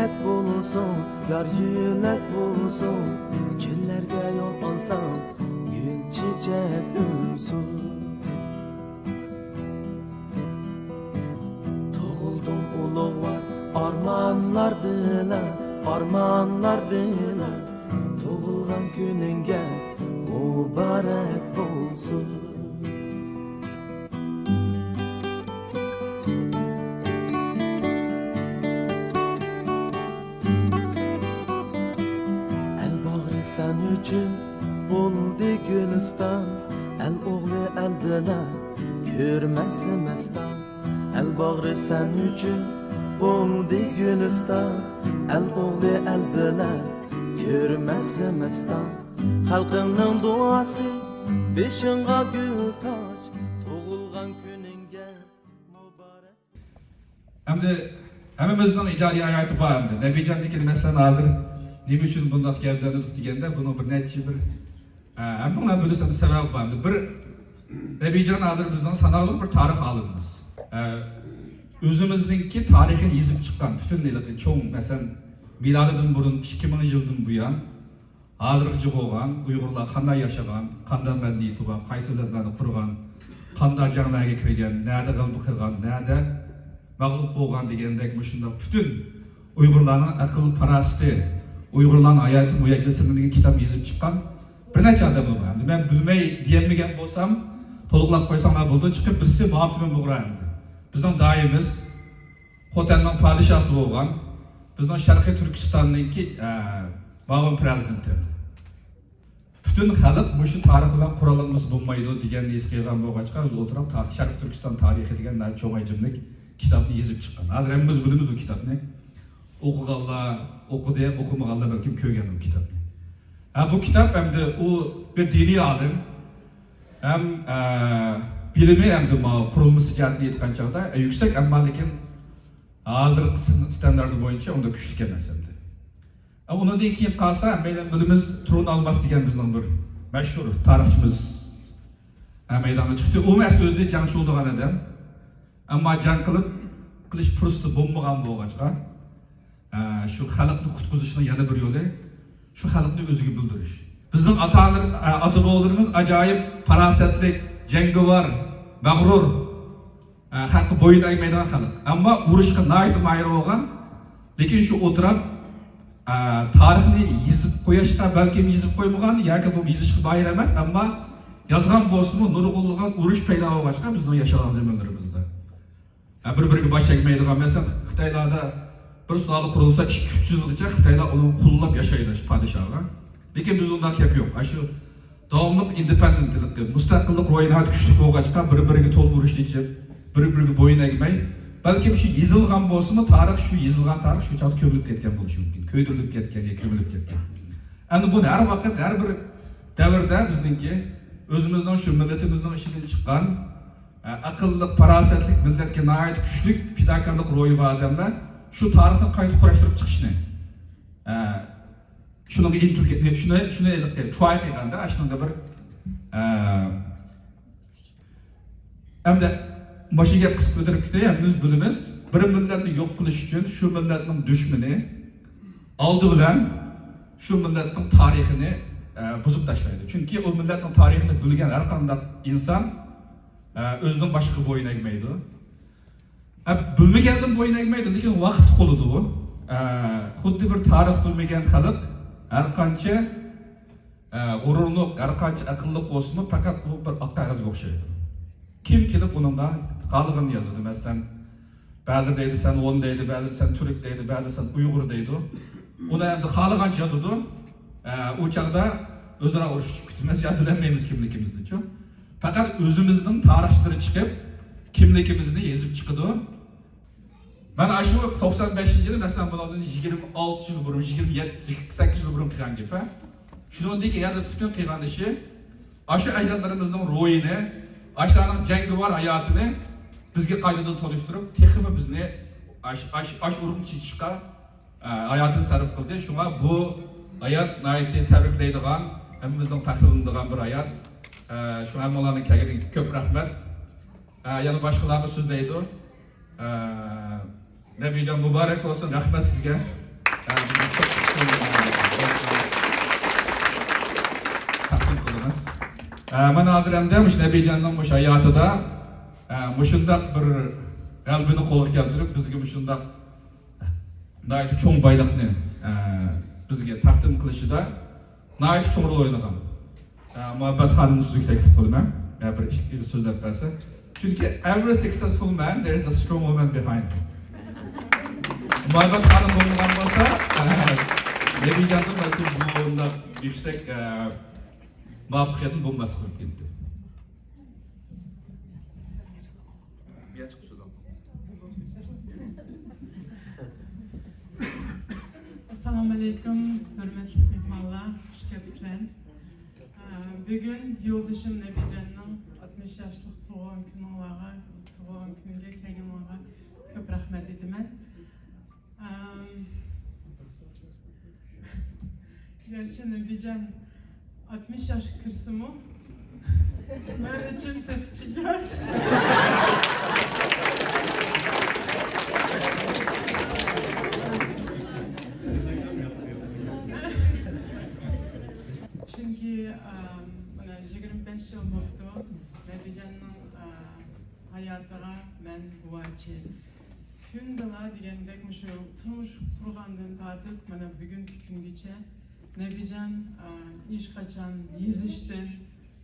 yelek bulsun, yar yelek bulsun. Çöllerge yol alsam, gül çiçek ünsün. Tuğuldum ulug var, armanlar bilen. Tuğulgan gününge mübarek bulsun. Sen üçün buldu Gülistan, el oğlu el bilen görmezsin mestan. El bağrı sen üçün buldu Gülistan, el oğlu el bilen görmezsin mestan. Halkının duası beşinga gül taç, tuğulgan gününge mübarek. Hamda hammamizning ijodiy hayoti bor hamda. Nabijonning kelimasidan hozir nima uchun bundoq gaplarni deganda buni bir necha bir hammalar bilsa sabab bor. Bir Nabijon hozir bizning sanoqli bir tarix olimimiz. O'zimizningki tarixini yozib chiqqan butunlaylik cho'ng masalan milodidan burun 2000 yildan buyon hozirgacha bo'lgan Uyg'urlar qanday yashagan, qanday madaniyati bor, qaysi davlatlarni qurgan, qanday janglarga kirgan, nada g'alaba qilgan, nada mag'lub bo'lgan degandek shunday butun Uyg'urlarning aql parasti, Uyg'urlarning hayoti muyassasini kitob yozib chiqqan bir necha odam bor. Men bilmay diyemagan bo'lsam, to'liqlab qo'ysam bo'ldi, chiqib birsi ma'lumot bo'lgan. Bizning doimiz Xotanning podshosi bo'lgan, bizning Sharqiy Turkistonningki ma'lum prezidenti. Bütün xalq shu tarix bilan qurolimiz bo'lmaydi deganni his qilgan bo'lg'achqa o'zi o'tirib Sharqiy Turkiston tarixi degan cho'ng ajimlik kitobni yozib chiqqan. Hozir hammamiz bilamiz u kitobni. O'qiganlar, o'qidi, o'qimaganlar balkim ko'rgan u kitobni. Bu kitob hamda u bir diniy olim ham bilimi hamda qurilmasi jihatdan aytgan chog'da yuksak, ammo lekin hozirgi standarti bo'yicha unda kuchli emas hamda. Undan keyin qolsa, men bilimiz Turun Almas degan bizning bir mashhur tarixchimiz maydonga chiqdi. U aslida o'zi jangchi bo'lgan odam. Ammo jang qilish fursati bo'lmagan bo'lg'achqa, shu xalqni qutqizishning yana bir yo'li shu xalqni o'ziga bildirish. Bizning ota-bobolarimiz ajoyib farosatli, jangovar, mag'rur, haqqi bo'yin egmaydigan xalq. Ammo urushga nihoyat mayli bo'lgan, lekin shu o'tirib tarixni yozib qo'yishga balkim yozib qo'ymagan yoki bu yozishga doir emas, ammo yozgan bo'lsa-mu nurg'unlagan urush paydo bo'lgachqa bizning yashagan zamonlarimizda bir-biriga bosh egmaydigan, masalan Xitoylarda bir sulol qurilsa 200 yilgacha Xitoylar uni qullab yashaydi podshohga. Lekin biz undan gap yo'q. Shu davomli independentlik, mustaqillik ro'yinat kuchli bo'lgachqa bir-biriga to'liq urush ichib, bir-biriga bo'yin egmay, balkim shu yozilgan bo'lsa-mu tarix, shu yozilgan tarix shu chaqda ko'milib ketgan bo'lishi mumkin, ko'ydirilib ketgan yoki ko'milib ketgan. Endi buni har vaqt har bir davrda bizningki o'zimizning shu millatimizning ishidan chiqqan aqlli, farosatli millatga nihoyat kuchli fidokorlik ro'yi bor odamlar shu tarixni qayta qurashtirib chiqishni shunga intilgan, shuni choy qilganda shunga bir hamda Başıga qisib o'tirib ketayapmiz, bilimiz bir millatni yo'q qilish uchun shu millatning dushmani oldi bilan shu millatning tarixini buzib tashlaydi. Chunki o millatning tarixini bilgan har qanday inson o'zining boshqa bo'yin egmaydi. Bilmagandan bo'yin egmaydi, lekin vaqt qo'lida u. Xuddi bir tarix bilmagan xalq har qancha g'ururli, har qancha aqlli bo'lsin, faqat u bir oq qog'ozga o'xshaydi. Kim kelib uningga qolganini yozadi. Masalan, ba'zi deydi sen 10 deydi, ba'zi sen turk deydi, ba'zi sen uyg'ur deydi. Uni endi qolgancha yozadi. O chaqda o'zaro urushib ketamiz, ya bilmaymiz kimligimizni-chi. Faqat o'zimizning tarixchilari chiqib, kimligimizni yozib chiqadi. Mana shu 95-yilda masalan bundan 26 yil burun, 27-8 yil burun qilgan gap. Shuningdek, yana butun qilgan ishi shu ajdodlarimizning ro'yini, ashlarning jangovar hayotini bizga qaytadan tanishtirib, texmi bizni urumchi chiqqa hayotini sarf qildi. Shunga bu hayot nihoyatda tabriklaydigan, hammamizning faxrlanadigan bir hayot. Shu hammalarning kelganiga ko'p rahmat. Yana boshqalarni so'zlaydi. Nabijon muborak bo'lsin, rahmat sizga. taqdim qilamiz. Mana hozir hamda mush Nabijonning mush hayotida mushundaq bir qalbini qo'lga keltirib bizga mushundaq nayt cho'ng boyliqni bizga taqdim qilishida nayt cho'ng rol o'ynagan. Muhabbat xonimni sizga taklif qilaman. Bir ikki so'zlab bersa. Chunki every successful man there is a strong woman behind him. Muhabbat xonim bo'lgan bo'lsa, Nabijonning balki bunda yüksek muvaffaqiyatin bo'lmas qilib ketdi. Assalamu alaikum, hürmetli mehmanlar, hoş geldiniz. Bugün yoldaşım Nabijonning 60 yaşlık tug'ilgan kuniga kelganlarga ko'p rahmat aytaman. Gerçi Nabijon 60 yaş kırsımı ben için tek küçük yaş. Çünkü bana 25 yıl oldu. Nabijonning hayatına ben guvochi. Kundala degandek şu turmuş kurgandan tartib mana bugungi kungacha Nabijon hech qachon yezishdan,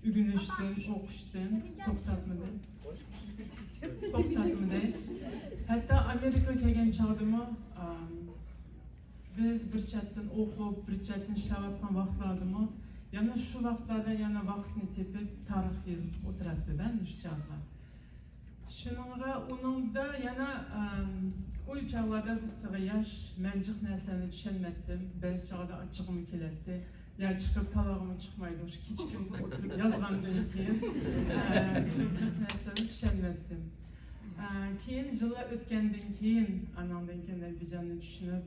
o'rganishdan, o'qishdan to'xtatmadi. Hatta Amerikaga kelgan chog'dami biz bir chetdan o'qib, bir chetdan ishlayotgan vaqtlardami yana shu vaqtlarda yana vaqtni tepib tarix yozib o'tirardi-da shu chog'lar. Shuningga uningda yana o chog'larda biz yosh, men jiq narsalarni tushunmadim. Ba'zi chog'da achchig'im kelardi. Ya chiqib talog'im chiqmaydi. O'sha kechkim o'tirib yozgandan keyin shu jiq narsalarni tushunmadim. Keyin yillar o'tgandan keyin anamdan keyin Nabijonni tushunib,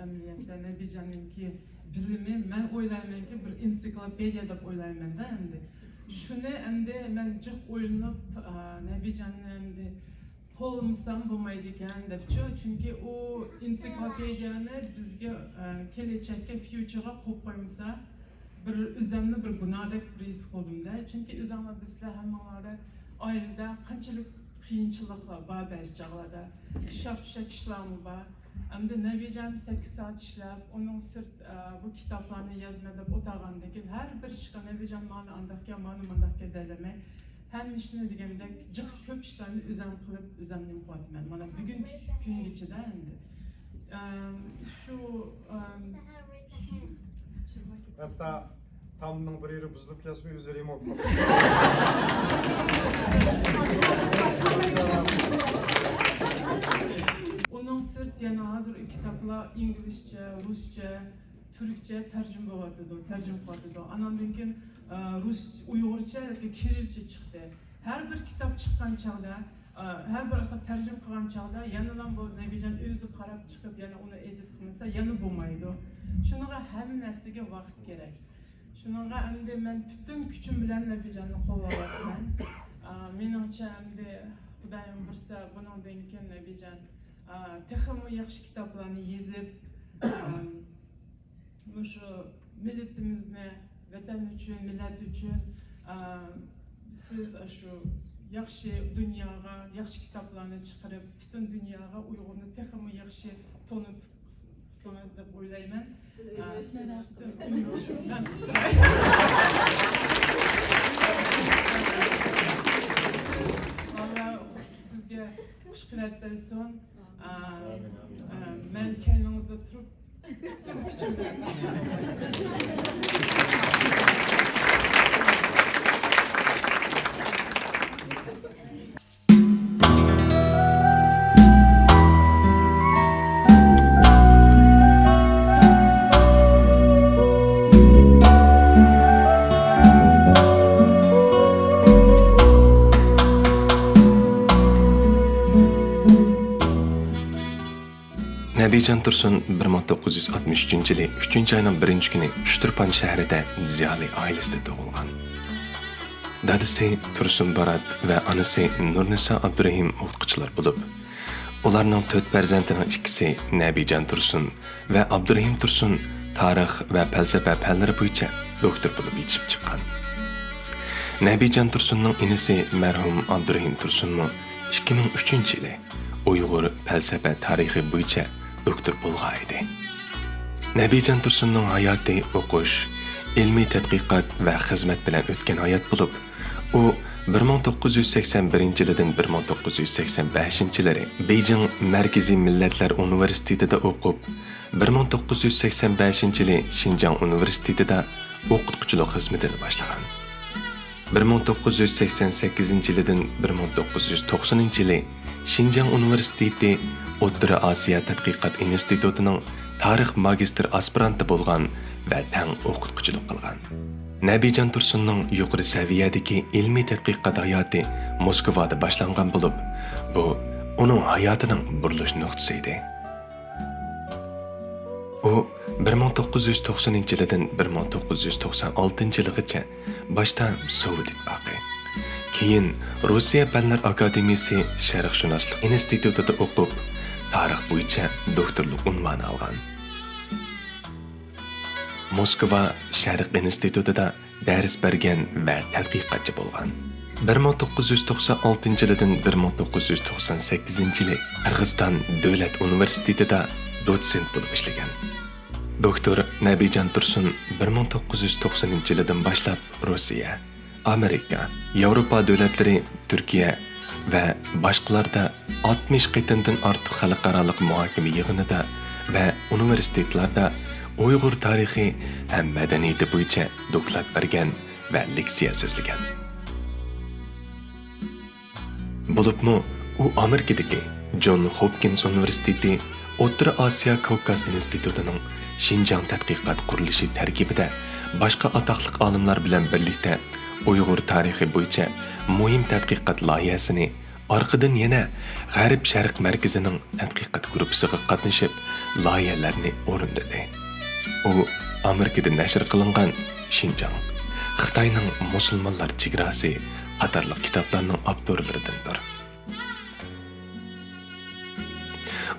amaliyotda Nabijonninki bilimi men o'ylaymanki bir ensiklopediya deb o'ylayman-da endi. Shuni endi men jiq o'ylanib Nabijonni endi qo'llasam bo'lmaydi ekan debchi, chunki u ensiklopediyani bizga kelajakka future'ga qo'yib qo'ymasa bir o'zimni bir gunohdek his qildim-da. Chunki o'zimlar bizlar hammalarda oilada qanchalik qiyinchiliklar bor ba'zi chog'larda, shaf-tushak ishlarmi bor. Endi Nabijon 8 soat ishlab, onun sırt bu kitaplarını yazmada o'tirgandan keyin har bir ishga Nabijon mani andaqqa, mani mandaqqa delemay, hem ishni degandek jiq ko'p ishlarni o'zim qilib, o'zimni qilyapman. Mana bugungi kungacha endi. Shu hatta tamning bir yeri buzilib ketsa o'zi remont qilib. Onun sırt yana hazır kitaplar İngilizce, Rusça, Türkçe tercüme vardı, tercüme vardı. Anamdan keyin Rus, Uygurca, Kirilce çıktı. Her bir kitap çıkan çağda, her bir asla tercüme kılan çağda, yanılan bu Nabijon özü qarab çıkıp yani onu edit kılmasa yanı bulmaydı. Şunlara hem nersige vakit gerek. Şunlara endi men bütün gücüm bilen Nabijonni qo'llayapman. Menimcha endi Xudoyim bilsa bundan keyin Nabijon texmi yaxshi kitoblarni yozib, shu millatimizni, vatan uchun, millat uchun siz shu yaxshi dunyoga, yaxshi kitoblarni chiqarib, butun dunyoga Uyg'urni texmi yaxshi tanitsangiz deb o'ylayman. Sizga xushqilat bo'lsin. Men kendinizde turup bütün gücümle Nabijon Tursun 1963-yili 3-oyning 1-kuni Ushturpan shahrida ziyoli oilasida tug'ilgan. Dadasi Tursun Barat va onasi Nurnisa Abdurahim o'qituvchilar bo'lib, Ularning 4 farzandining ikkisi Nabijon Tursun va Abdurahim Tursun tarix va falsafa fanlari bo'yicha doktor bo'lib yetishib chiqqan. Nabijon Tursunning inisi marhum Abdurahim Tursunmu 2003-yili Uyg'ur falsafa tarixi bo'yicha doktor bo'lgan edi. Nabijon Tursunning hayoti o'qish, ilmiy tadqiqot va xizmat bilan o'tgan hayot bo'lib, u 1981-yildan 1985-yilari Beijing Markaziy Millatlar Universitetida o'qib, 1985-yili Xinjiang Universitetida o'qituvchilik xizmatini boshlagan. 1988-yildan 1990-yili Xinjiang Universiteti O'rta Osiyo tadqiqot institutining tarix magistr aspiranti bo'lgan va tang o'qituvchilik qilgan. Nabijon Tursunning yuqori saviyadagi ilmiy tadqiqot hayoti Moskvada boshlangan bo'lib, bu uning hayotining burilish nuqtasi edi. U 1990-yildan 1996-yilgacha boshda Sovet ittifoqi, keyin Rossiya Fanlar Akademiyasi Sharqshunoslik institutida o'qib, tarix bo'yicha doktorlik unvoni olgan. Moskva Sharq institutida dars bergan va tadqiqotchi bo'lgan. 1996-yildan 1998-yili Qirg'iziston Davlat universitetida dotsent bo'lib ishlagan. Doktor Nabijon Tursun 1990-yildan boshlab Rossiya, Amerika, Yevropa davlatlari, Turkiya va boshqalarda 60 qitimdan ortiq xalqaro muhokama yig'inida va universitetlarda Uyg'ur tarixi ham madaniyati bo'yicha doklad bergan va leksiya so'zlagan. Bo'libmi, u Amerikadagi John Hopkins Universiteti O'rta Osiyo Kavkaz institutining Xinjiang tadqiqot qurilishi tarkibida boshqa atoqli olimlar bilan birlikda Uyg'ur tarixi bo'yicha muhim tadqiqot loyihasini orqadan yana G'arb Sharq markazining tadqiqot guruhiga qatnashib, loyihalarni o'rindadi. U Amerikada nashr qilingan Xinjiang, Xitoyning musulmonlar chegarasi qatorliq kitoblarning avtorlaridandir.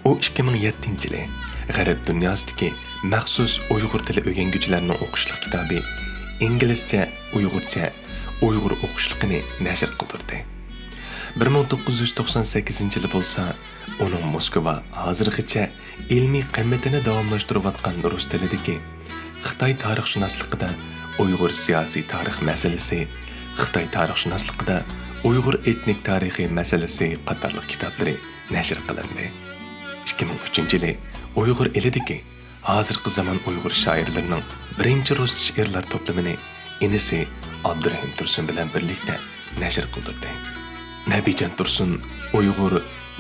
U 2007-yili G'arb dunyosidagi maxsus Uyg'ur tili o'rganguvchilarning o'qishlik kitobi inglizcha, Uyg'urcha, Uyg'ur o'qishligini nashr qildirdi. 1998-yili bo'lsa, uning Moskva hozirgacha ilmiy qiymatini davomlashtirayotgan rus tilidagi Xitoy tarixshunosligida Uyg'ur siyosiy tarix masalasi, Xitoy tarixshunosligida Uyg'ur etnik tarixi masalasi qatorliq kitoblari nashr qilindi. 2003-yili Uyg'ur elidagi hozirgi zamon Uyg'ur shoirlarining birinchi rus she'rlar to'plamini inisi Abdurahim Tursun bilan birlikda nashr qildirdi. Nabijon Tursun Uyg'ur,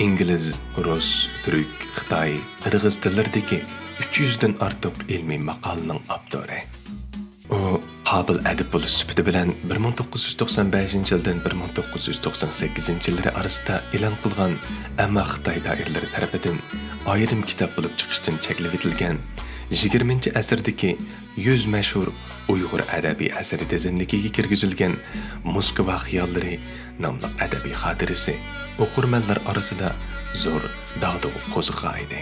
ingliz, rus, turk, xitoy, qirg'iz tillaridagi 300 dan ortiq ilmiy maqolaning avtori. U qobil adib bo'lish sifati bilan 1995-yildan 1998-yillar orasida e'lon qilgan, ammo Xitoy doiralari tomonidan ayrim kitob bo'lib chiqishdan cheklab etilgan 20-asrdagi 100 mashhur Uyg'ur adabiy asari tizimligiga kirgizilgan Moskva xiyollari nomli adabiy xotirasi o'qirmanlar orasida zo'r dog'da qo'zg'agan edi.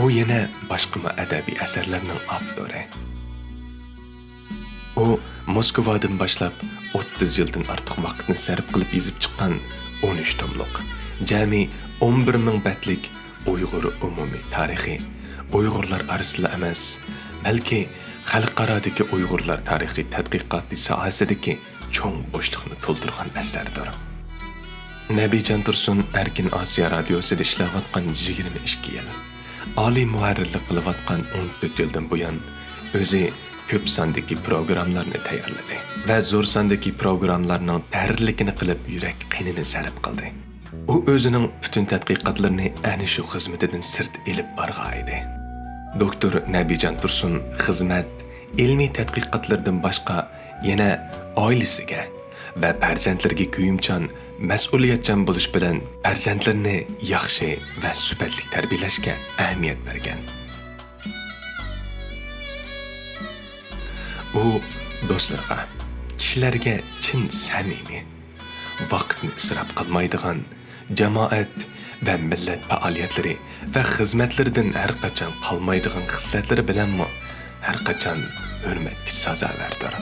U yana boshqa adabiy asarlarning avtori. U Moskvadan boshlab 30 yildan ortiq vaqtni sarf qilib yozib chiqqan 13 tomliq, jami 11,000 betlik Uyg'ur umumiy tarixi, Uyg'urlar orasida emas, balki xalqarodagi Uyg'urlar tarixi tadqiqoti sohasidagi cho'ng bo'shliqni to'ldirgan asardir. Nabijon Tursun Erkin Osiyo radiosida ishlayotgan 22 yil, oliy muharrirlik qilayotgan 14 yildan buyon o'zi ko'p sondagi programmalarni tayyorladi va zo'r sondagi programmalarning tahrirligini qilib yurak qinini sarf qildi. U o'zining butun tadqiqotlarini ana shu xizmatidan sirt elib borgan edi. Doktor Nabijon Tursun xizmat, ilmiy tadqiqotlardan boshqa yana oilasiga va farzandlariga kuyimchan, mas'uliyatchan bo'lish bilan farzandlarini yaxshi va sifatli tarbiyalashga ahamiyat bergan. U do'stlarga, kishilarga chin samimiy, vaqtni isrof qilmaydigan, jamoat va millat faoliyatlari va xizmatlaridan har qachon qolmaydigan xislatlari bilanmi har qachon hurmatga sazovardir.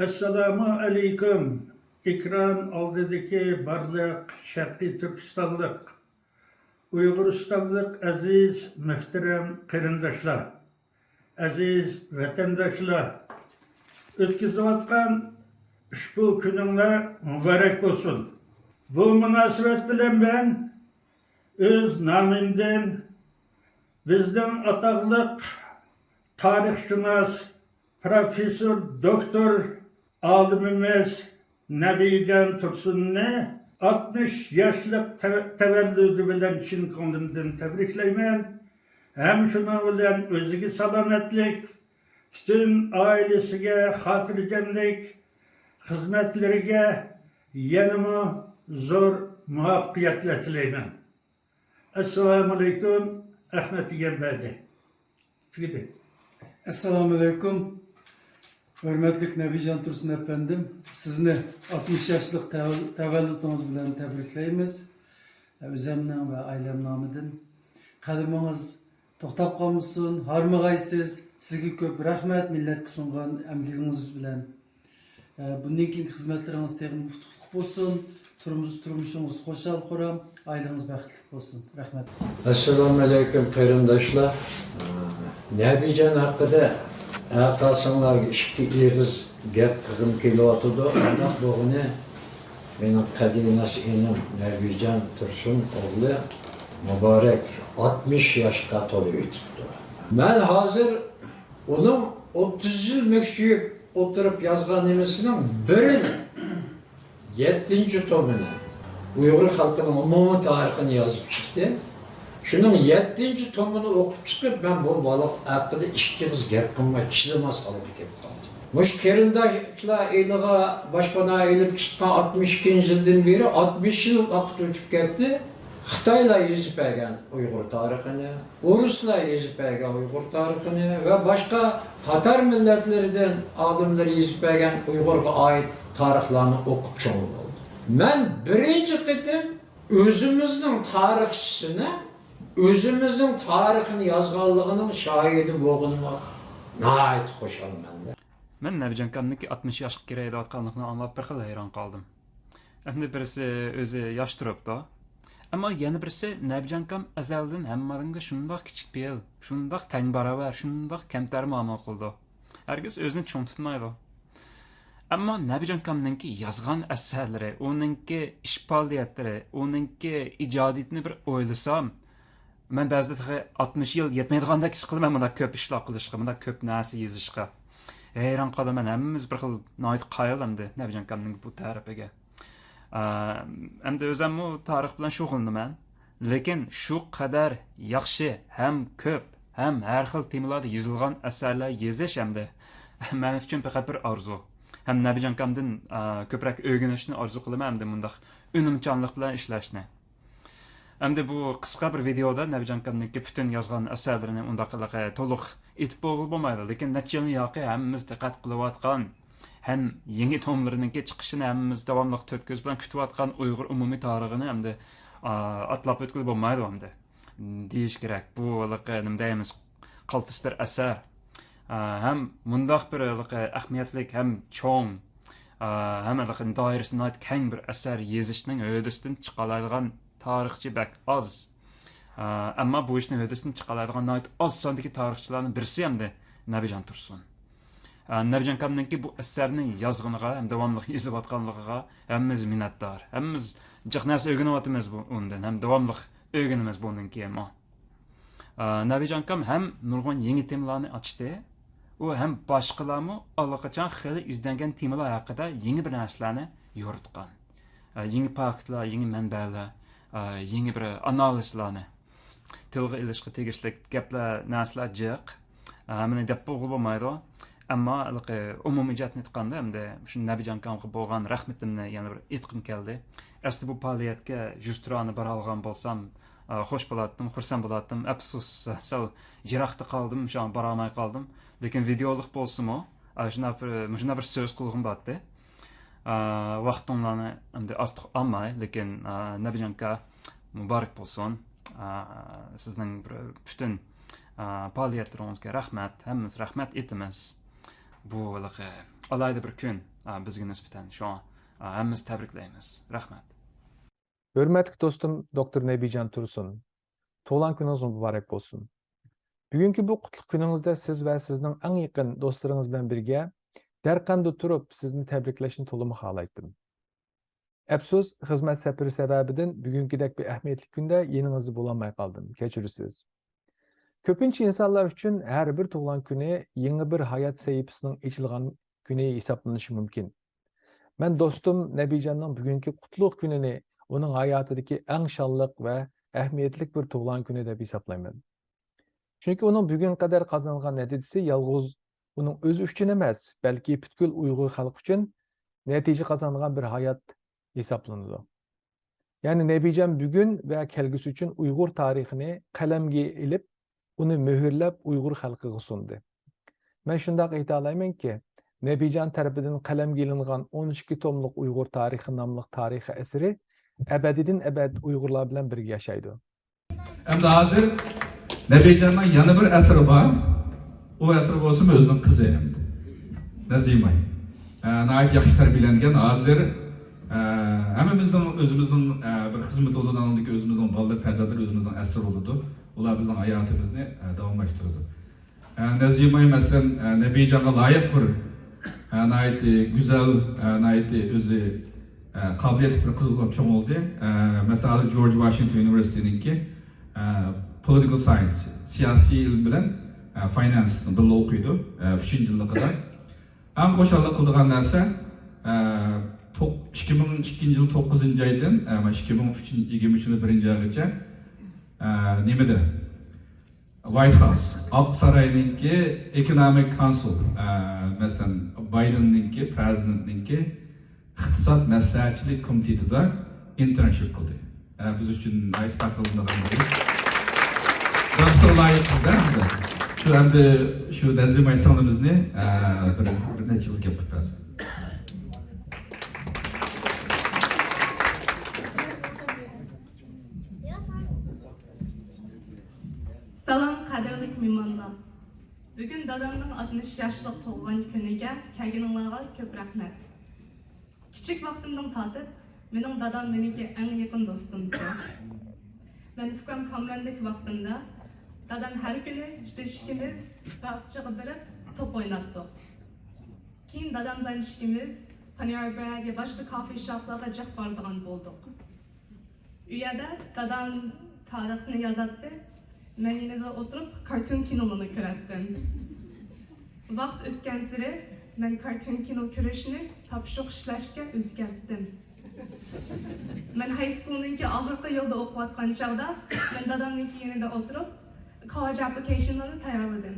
Assalamu alaykum. Ekran oldidagi barliq Sharqiy Turkistonlik, Uyg'uristonlik aziz muhtaram qarindoshlar, aziz vatandoshlar, o'tkazayotgan ushbu kuninglar muborak bo'lsin. Bu munosabat bilan men o'z nomimdan bizning atoqliq tarixshunos professor doktor olimimiz Nabijon Tursunni 60 yoshlik tavalludi bilan chin ko'nglimdan tabriklayman. Ham shuning bilan o'ziga salomatlik, butun oilasiga xotirjamlik, xizmatlariga yanama zo'r muvaffaqiyatlar tilayman. Assalomu alaykum, Ahmad Yambadi. Tugadi. Assalomu alaykum. Hürmetlik Nabijon Tursun efendim, sizni 60 yaşlık tavalludunuz bilen tebrikleyimiz. Özemden ve ailem namıdın. Kadımınız toxtab qalmışsın, harmagaysiz. Sizge köp rahmet milletke sungan emgiginiz bilen. Bundan keyingi hizmetleriniz tegin muftuqluk bolsun. Turmuşunuz hoşal kuram, aileniz baxtlik bolsun. Rahmet. Assalamu alaykum qarindoshlar. Nabijon haqida Aqasınlar işki iğiz gap qığım kelyotidi. Undaq bo'g'ini mening qadinas enim Nabijon Tursun o'g'li Muborak 60 yoshga to'lib o'tibdi. Men hozir uning 30 yil mekshuyib o'tirib yozgan nimasining birini 7. tomini Uyg'ur xalqining umumiy tarixini yozib chiqdi. Şunun 7. tomunu okup çıkıp ben bu balık hakkında 2 kız gap qilmay chidamaz alıp kelib qoldi. Mush kerindoshlar eliga boshpana elib chiqqan 62 yildan beri 60 yil vaqt o'tib ketdi. Xitoylar yozib bergan Uyg'ur tarixini, Ruslar yozib bergan Uyg'ur tarixini va boshqa Tatar millatlaridan olimlar yozib bergan Uyg'urga oid tarixlarni o'qib chiqib oldi. Men birinchi qitim o'zimizning tarixchisini özümüzün tarixini yazganlığının şahidi bo'lganimga nəhayət xoşalman. Men Nabijon akamniki 60 yoshga kirayotganligini anglab bir xil hayron qoldim. Endi birisi o'zi yosh turibdi. Ammo yana birisi Nabijon akam azaldan hammalarga shundoq kichik bel, shundoq tang barobar, shundoq kamtar muomala qildi. Hargiz o'zini cho'ng tutmaydi. Ammo Nabijon akamniki yozgan asarlari, uninki ish faoliyatlari, uninki ijodiyatini bir o'ylasam, men ba'zida 60 yil yetmaydigandek his qilaman bunda ko'p ishlar qilishga, bunda ko'p narsa yozishga. Hayron qolaman, hammamiz bir xil noit qoyil hamda Nabijon akamning bu tarafiga. Hamda o'zim bu tarix bilan shug'ullanaman, lekin shu qadar yaxshi, ham ko'p, ham har xil temalarda yozilgan asarlar yozish hamda men uchun faqat bir orzu. Ham Nabijon akamdan ko'proq o'rganishni orzu qilaman hamda bundaq unumchanlik bilan ishlashni. Hamda bu qisqa bir videoda Nabijon akamniki butun yozgan asarlarini undaq to'liq etib bo'lmaydi, lekin natijani yoqi hammamiz diqqat qilayotgan, ham yangi tomlariniki chiqishini hammamiz davomli 4 ko'z bilan kutayotgan Uyg'ur umumiy tarixini hamda atlab o'tkazib bo'lmaydi hamda deyish kerak. Bu nima deymiz, qaltis bir asar. Ham mundaq bir ahamiyatlik, ham cho'ng, ham doirasini keng bir asar yozishning o'disidan chiqalaydigan tarixchi bak oz. Ammo bu ishni o'disidan chiqalaydigan oz sondagi tarixchilarning birisi hamda Nabijon Tursun. Nabijon akamniki bu asarni yozganiga ham davomli yozayotganligiga hammamiz minnatdor. Hammamiz jiq narsa o'rganyapmiz bu undan, ham davomli o'rganamiz bundan keyin. Nabijon akam ham nurg'un yangi temalarni ochdi. U ham boshqalarmi allaqachon xili izlangan temalar haqida yangi bir narsalarni yoritgan. Yangi faktlar, yangi manbalar, yangi bir analizlarni tilga ilishga tegishli gaplar, narsalar jiq. Meni deb bo'lmaydi. Ammo umumiy jihatni aytganda hamda shu Nabijon akamga bo'lgan rahmatimni yana bir aytqim keldi. Asli bu faoliyatga Justurani bora olgan bo'lsam, xo'sh bo'lardim, xursand bo'lardim. Afsus, sal jiroqda qoldim, shu an bora olmay qoldim. Lekin videolik bo'lsa-mu, shuna bir so'z qilg'im bordi. Vaqtinglarni hamda ortiq olmay, lekin Nabijon aka muborak bo'lsin. Sizning butun faoliyatlaringizga rahmat, hammamiz rahmat etamiz. Bu alayda bir kun bizga nisbatan shu hammamiz tabriklaymiz. Rahmat. Hörmətli dostum Dr. Nebijan Tursun, tug'ilgan kuningiz muborak bo'lsin. Bugungi bu qutlug' kuningizda siz va sizning eng yaqin do'stlaringiz bilan birga darqanda turib sizni tabriklashni to'liq xohlaydim. Afsus, xizmat safari sababidan bugünkidek bir ahamiyatli kunda yaningizda bo'lolmay qoldim. Kechirasiz. Ko'pincha insonlar uchun har bir tug'ilgan kuni yangi bir hayot sahifasining ochilgan kuni hisoblanishi mumkin. Men do'stim Nabijanning bugungi qutlug' kunini uning hayotidagi eng shonliq va ahamiyatli bir tug'ilgan kuni deb hisoblayman. Chunki uning bugun qadar qozongan natijasi yolg'iz uning o'zi uchun emas, balki butkul Uyg'ur xalqi uchun natija qozongan bir hayot hisoblanadi. Ya'ni Nabijan bugun va kelgusi uchun Uyg'ur tarixini qalamga ilib, uni muhrlab Uyg'ur xalqiga sundi. Men shunday ayta olamanki, Nabijan tarafidan qalamga ilingan 12 tomliq Uyg'ur tarixi nomli tarixi asari abadidan abad Uyg'urlar bilan birga yashaydi. Endi hozir Nabijanning yana bir asri bor. O asri bo'lsa o'zining qizi endi. Nazimay. Nayt yaxshi tarbiyalangan hozir hammamizning o'zimizning bir xizmat oldidan o'zimizning bolalar farzandlar o'zimizning asr bo'ladi. Ular bizning hayotimizni davomlashtiradi. Nazimay masalan Nabijonga loyiq bir nayt go'zal nayt o'zi qobiliyatli bir qiz bo'lib cho'ng oldi. Masalan George Washington University'ninki political science, siyosiy ilm bilan finance birga o'qiydi 3-yilligida. Eng qo'shaloq qilgan narsa 2002 yil 9-oydan 2023-yil 1 nimada White House, Oq Sarayninki Economic Council, masalan Bidenninki prezidentninki iqtisod maslahatchilik komitetida internship qildi. Biz uchun aytib taqdirlangan bo'ldi. Nasıl layıqda? Şu endi şu Nazimay sonimizni bir necha yil gap qilib bersin. Salam qadrli mehmonlar. Bugun dadamning 60 yoshlik tug'ilgan kuniga kelganinglarga ko'p rahmat. Kichik vaqtimdan tortib, mening dadam meniki eng yaqin do'stimdir. Men ukam Kamrandagi vaqtimda dadam har kuni biz ikkimiz bog'chaga borib top o'ynatdik. Keyin dadam bilan ikkimiz Panarbaga boshqa kafe shoplarga jiq boradigan bo'ldik. U yerda dadam tarixni yozatdi. Men yanada o'tirib kartun kinolarni ko'ratdim. Vaqt o'tgan sari men kartun kino ko'rishni topshiriq ishlashga o'zgartdim. Men high school'ninki oxirgi yilda o'qiyotgan chog'da men dadamninki yanida o'tirib college application'larni tayyorladim.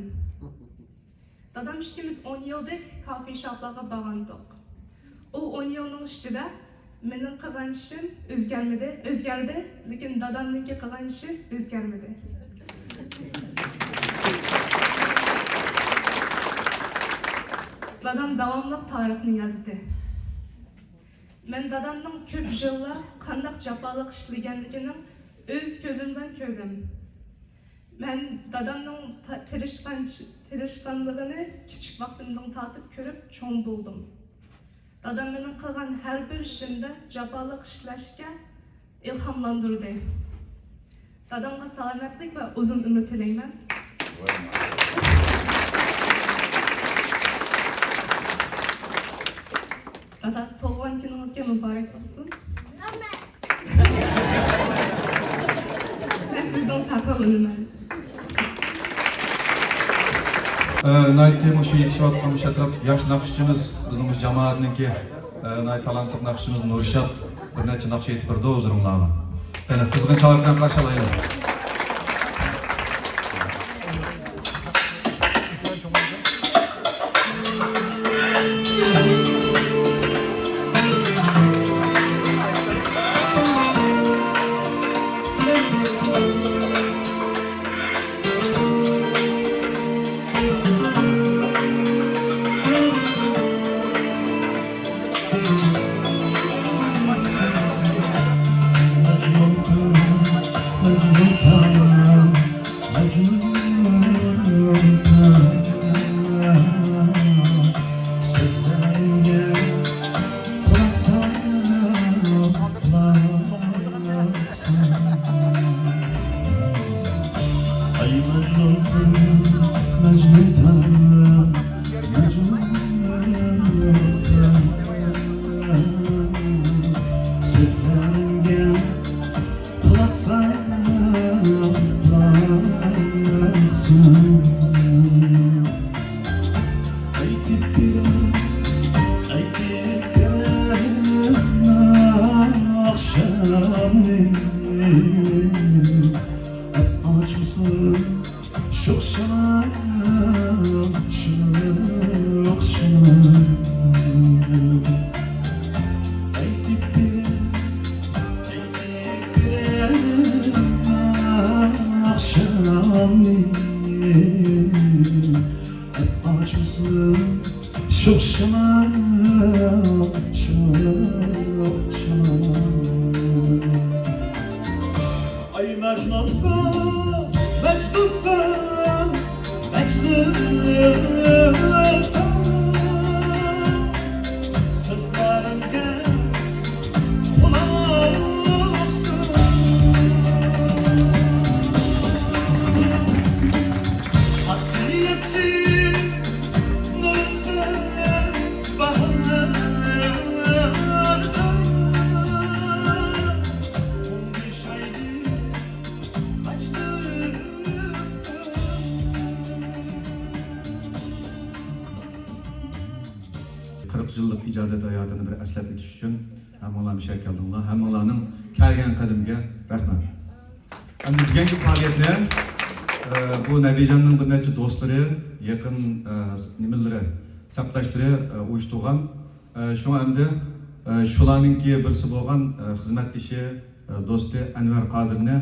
Dadam ikkimiz 10 yillik coffee shoplarga borgandik. U 10 yilning ichida mening qilgan ishim o'zgardi, lekin dadamninki qilgan ishi o'zgarmadi. Dadam davomli tarixni yozdi. Men dadamning ko'p yillar qanday jafoliq ishlaganligini o'z ko'zim bilan ko'rdim. Men dadamning tirishqanligini kichik vaqtimdan tortib ko'rib cho'ng bo'ldim. Dadam mening qilgan har bir ishimda jafoliq ishlashga ilhomlantirdi. Dadamga salomatlik va uzun umr tilayman. Dada, tug'ilgan kuningizga muborak bo'lsin. Men sizdan taqdirlanaman. Nayt'im şu yetişiyotgan şu atrofdagi yosh naqshchimiz bizning jamoatniki talantli naqshchimiz Nurshad bir necha naqsh aytib berdi o'zinglarga. Qani qizg'in chalaqdan qarshi olaylik. sözlerimge kulak salarsın. Aytip birer akşamı hep açmışsın çok şan. Çok şan, çok şan. Ay Mecnun'da, Mecnun'da, Mecnun'da sözlerimge kulaksın. Hasretli yıllık icadet hayatını bir eslep etiş için hammalarni şekerlinglar, hammalarning kelgan qadimga rahmat. Endi bugungi faoliyatlar bu Nabijonning bir necha do'stlari, yaqin nimalari, saqdoshlari uyushtirgan. Shunga endi shularningki birisi bo'lgan xizmatdoshi, do'sti Anvar Qodirni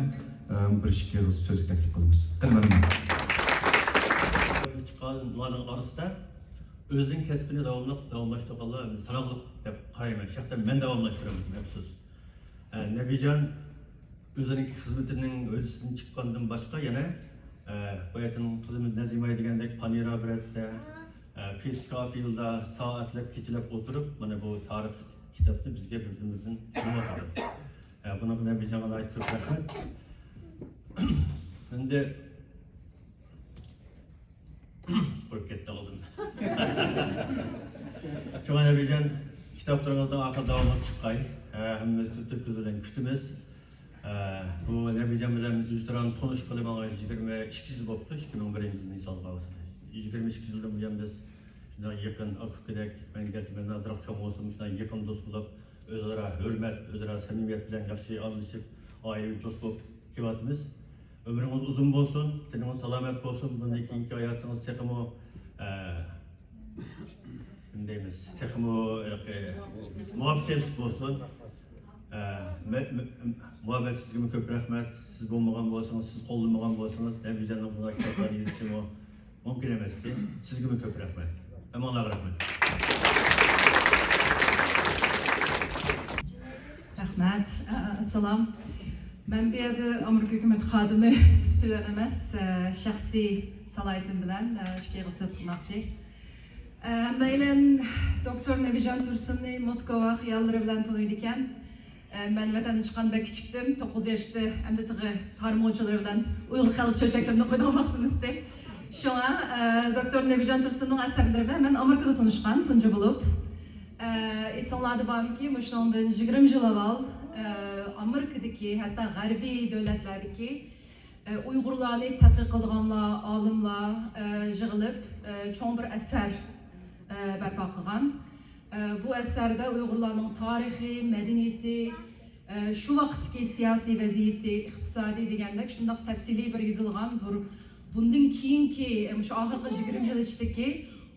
bir ikki so'z taklif qilamiz. Qilmadim. Çıkanların arasında özünün kesbini davamlaştırganlar sanaqlıq deb qarayman. Şəxsən mən davamlaşdıraman hep söz. Nebijan özünün xizmetinin ödüsündən çıqqandan başqa yana bayaqın qızımız Nazima degəndək Panera Bretdə, Fiskafilda saatləb, keçilib oturup mana bu tarix kitabını bizə bildirimizdən sunmadı. Buna Nebijana ait çox rəhmət. Şimdi koyup gitti kızım. Şu an Nebijan kitaplarımızdan akıl devamlı çıkay. Hemimiz kütüp gözülen kütümüz. Bu Nebijan bilen yüzduran konuş kılıbana 22 yıl oldu. 2001 Nisan'da. 22 yıldan bu yan biz yakın akıp gidek. Ben gerçi ben nadırak çok olsun. Yakın dost bulup özara hürmet, özara samimiyet bilen yaxşı anlaşıp ayrı bir dost bulup kivatımız. Ömrünüz uzun olsun, diliniz salamet olsun. Bundan keyinki hayatınız tekimo muvaffaqiyatli olsun. Muhabbet sizge köp rahmet. Siz bulmagan bolsanız, siz qo'llamagan bolsanız, Nebijanning bunday kitoblarni yozishim mumkin emasdi. Sizge köp rahmet. Amonlar rahmet. Rahmat, assalom. Ben bir yerde Amerika hükümet xadimi sübtilen emas, şahsi salahiyetim bilen şikayet söz qilmoqchi. Meylen Doktor Nebijan Tursun'ni Moskova xiyallari bilan tanıydı ekan. Ben vatandan chiqqan bek kichikdim, 9 yoshda MDTG harmonchilari bilan Uyg'ur xalq cho'chaklarni qo'ygan vaqtimizda. Shunga Doktor Nebijan Tursun'ning asarlari bilan men Amerikada tanishgan, tunji bo'lib. Esimlarda borki, shundan 20 yil avval Amerika'daki hatta G'arbiy davlatlardagi Uyg'urlarni tadqiq qilganlar, olimlar yig'ilib cho'ng bir asar barpo qilgan. Bu asarda Uyg'urlarning tarixi, madaniyati, shu vaqtdagi siyosiy vaziyati, iqtisodiy degandek shundoq tafsiliy bir yozilgan. Bundan keyingi shu oxirgi 20 yil ichidagi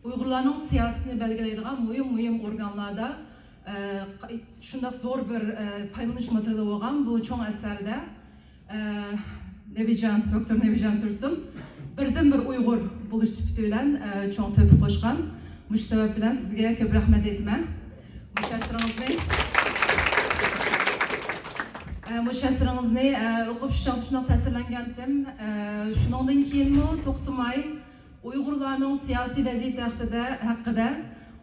Uyg'urlarning siyosatini belgilaydigan muhim organlarda shundoq zo'r bir paylanish materiali bo'lgan. Bu cho'ng asarda Nebijan, Doktor Nebijan Tursun birdan bir Uyg'ur bo'lish sifati bilan cho'ng to'pi qo'shgan. Mush sabab bilan sizga ko'p rahmat aytaman. Mush asringizni o'qib shundoq ta'sirlangandim. Shundan keyinmi to'xtamay Uyg'urlarning siyosiy vaziyati haqida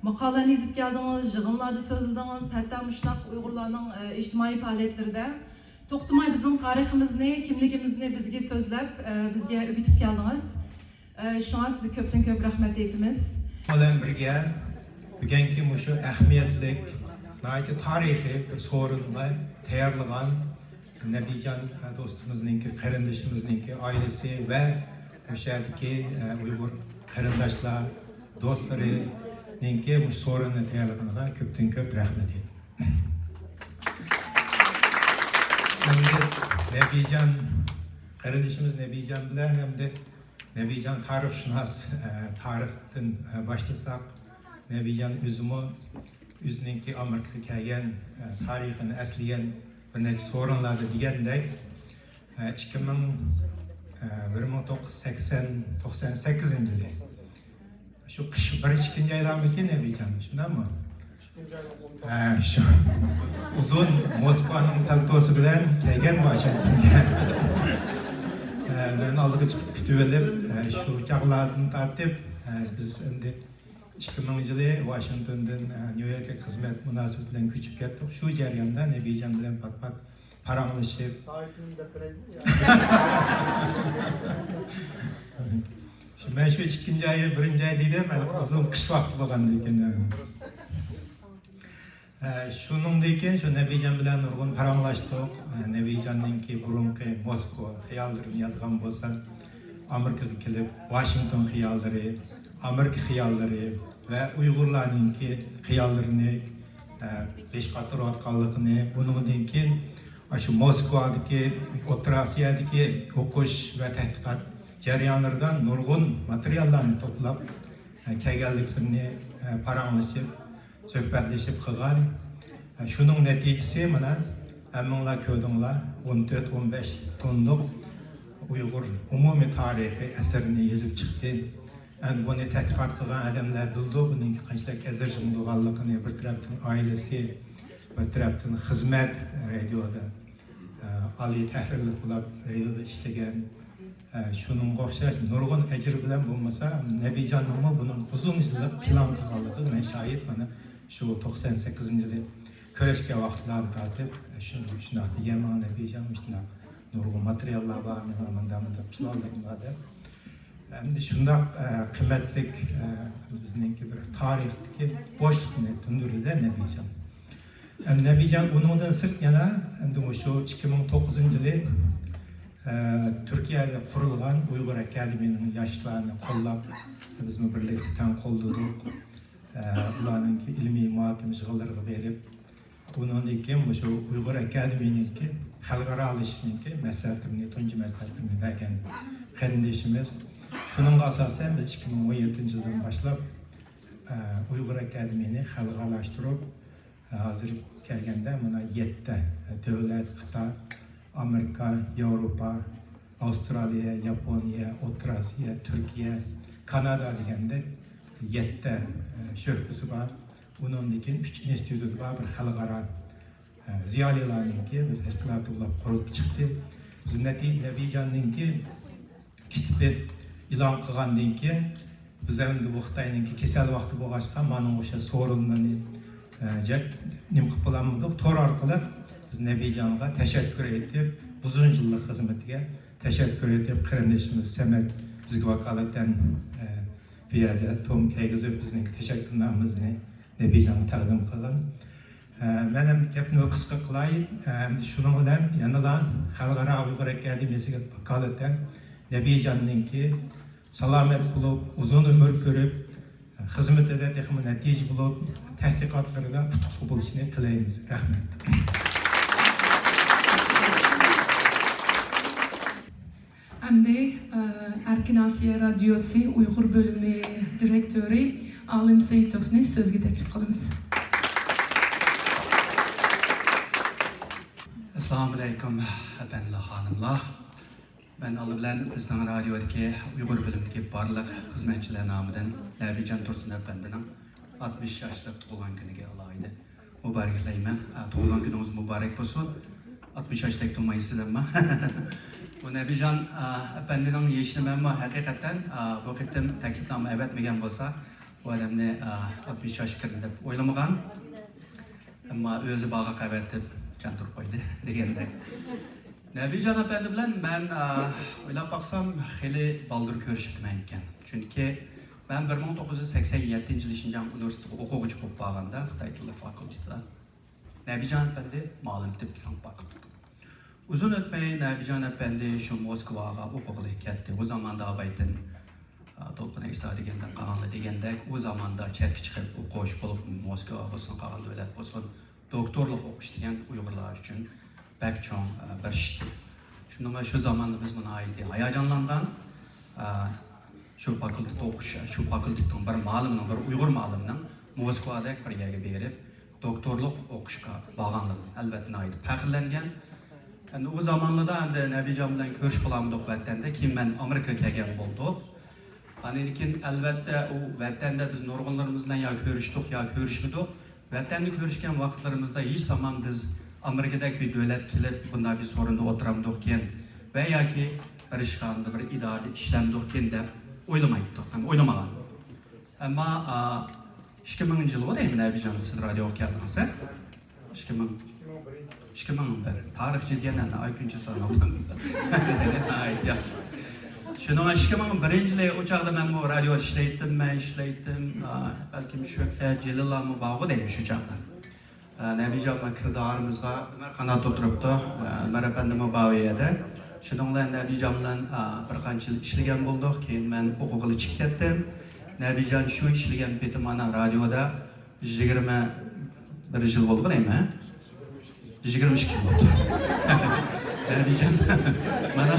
maqolani yozib keldingiz, yig'inlarda so'zladingiz, hatto shundoq Uyg'urlarning ijtimoiy faoliyatlarida to'xtamay bizning tariximizni, kimligimizni bizga so'zlab, bizga o'rgatib keldingiz. Shunga sizga ko'p rahmat aytamiz. Bilan birga bugungi shu ahamiyatli naiti tarihi bir sorunla tayarlanan Nebican dostumuzningki, qarindishimizningki ailesi ve bu şerdeki Uygur qarindoshlar, dostlarıningki bu sorunni tayarlaganiga ko'pdan ko'p rahmat aytaman. Endi Nebican qarindishimiz Nebican bilan hamda Nebican tarixshunos tarixdan başlasak Nebican o'zininki Amerikaga kelgan tarixini eslagan bir necha so'rinlarda degandek 1998 yili shu qish ikkinchi aylanmikin Nebican shundaymi? Shu uzun Moskvaning paltosi bilan kelgan Washingtonga. Men oldiga chiqib kutib olib, shu chaqlardan tortib biz endi 2000 yili Washingtondan New Yorkga xizmat munosabati bilan ko'chib ketdik. Shu jarayonda Nebijan bilan pat-pat paranglashib. Men shu ikkinchi oyi, birinchi oy deydim, uzun qish vaqti bo'lganda ekan. Shuningdek keyin shu Nebijan bilan nurg'un paranglashdik. Nebijanninki burunqi Moskva xiyollarini yozgan bo'lsa, Amerikaga kelib Washington xiyollari, Amerika xiyollari ve Uygurlarninki xiyollarini besh qatorayotganligini, bundan keyin shu Moskvadagi, O'rta Osiyodagi o'qish va tadqiqot jarayonlaridan nurg'un materiallarni to'plab kelganliklarini paranglashib, suhbatlashib qilgan. Shuning natijasi mana hammanglar ko'rdinglar, 14-15 tonlik Uygur umumiy tarixiy eserini yozib chiqdi. Yani bunu tədqiqat qilgan adamlar bildi, bunun qanchalik azirjim bo'lganligini, bir tarafdan ailesi, bir tarafdan xizmat radioda, oliy tahrirlik qilib radioda ishlagan. Shuning o'xshash nurg'un ajr bilan bo'lmasa, Nebijanning bunun uzun yillik plan qilganligi men shohid mana shu 98-yili kurashga vaqtlarni tortib, shunday degan Nebijan shunday nurg'un materiallar bor, menda planlar deb. Endi shunday qimmatlik bizningki bir tarixdagi bo'shliqni tundurida Nebijan. Nebijan undan sirt yana endi shu 2009-yili Turkiyada qurilgan Uygur Akademiyasining yoshlarni qo'llab bizni birlikda tan qo'lladik. Ularninki ilmiy muhokama yig'inlariga berib, undan keyin shu Uygur Akademiyasiningki xalqaralashishninki maslahatini, tunji maslahatini bergan qarindishimiz. Şunun asasen 2017 yıldan başlap Uygur Akademiyasini xalqaralashtirib, hozir kelganda mana 7 davlat, Xitoy, Amerika, Avrupa, Avstraliya, Yaponiya, O'rta Osiyo, Turkiya, Kanada deganda 7 sho'rbisi bor. Undan keyin 3 institut bor, bir xalqaro ziyolilarninki bir tashkilot to'plab qurib chiqdi. Sunnati Nebijanninki kitobi ilan qilgandan keyin biz endi bu Xitoyninki kasal vaqti bo'lg'achqa mana o'sha so'rinlarni nim qilib qo'yamidik. Tor orqali biz Nebijanga tashakkur etib, uzun yillik xizmatiga tashakkur etib, qarindishimiz Samet bizga vakolatdan bu yerda tom kayg'izib bizning tashakkurlarimizni Nebijanga taqdim qilgan. Men ham gapni qisqa qilay. Endi shuning bilan yana Xalqaro Uygur Akademiyasiga vakolatdan Nebijanninki salomat bo'lib, uzun umr ko'rib, xizmatida texnik natija bo'lib, tadqiqotlarida qutuqli bo'lishini tilaymiz. Rahmat. Hamda Erkin Asiya Radyosi Uyghur bölümü direktörü Alim Seytovni sözge teklif qilamiz. Assalamu alaykum efendiler hanımlar. Ben alıbilen bizden radyodaki Uygur bölümündeki barlıq hizmetçiler namıdan Nebijan Tursun Efendi'nin 60 yaşlık doğulan günüge alaydı. Mübarekleymen. Doğulan gününüz mübarek olsun. 60 yaşlık doğmayısız ama. Bu Nebijan Efendi'nin yeşini ben hakikaten bu kittim teklifname etmegen olsa bu adamını 60 yaş kirlidip oylamagan. Ama özü bağa kaybetip can turp koydu degende. Nebijan Efendi bilen ben oylap baksam heli baldır görüşüptüm ekan. Çünkü ben 1987 yılı Şinjan Üniversitesi okuğucu bulup bağında Xitay Tili fakültede Nebican Efendi malum tip sanıp bakıp tuttu. Uzun ötmeyi Nebican Efendi şu Moskvaga okuğulu ketdi. O zamanda abaytın Tolkun İsa degenden qağanlı degendek, o zamanda çetki çıkıp okuş bulup Moskva olsun, qağan dövlet olsun, doktorluk okuş degen Uygurlar üçün bək çoğun bir işti. Şununla şu zamanda biz buna ait hayacanlangan, şu fakültede okuş, şu fakültetin bir malımının, bir Uygur malımının Moskva'da bir yerge berip, doktorluk okuşka bağlanlıq, elbette ait pəqirlengen. Yani o zamanlı da Nebican bilen köş bulamdık vatanda, ki ben Amerika kelgen bulduk. Anikin elbette o vatanda biz nurgunlarımızla ya görüştük ya görüşmedik. Vatanda görüşken vakitlerimizde hiç zaman biz Amerika'daki bir devlet kelip bunda bir sorunda oturamdıkken veya ki bir işganda bir idari işlemdikken de oylamaydık, oylamagan. Ama 2000 yılı var ya Nebican siz radyo geldiniz ha? 2001 tarih cilgenden ay günce sonra oldum. Ayet ya. Şunun 2001 yılı o çağda ben bu radyo işleydim, belki şu Celil'lamı bağı demiş o çağda. Nebican'la kırdarımızda kanat oturuptu, Merefendime bağıydı. Şununla Nebican'la bir kançı işlegen bulduk ki ben hukukulu çıkettim. Nebican şu işlegen betim ana radyoda 21 yıl oldu değil mi? 22 yıl oldu. Nebican bana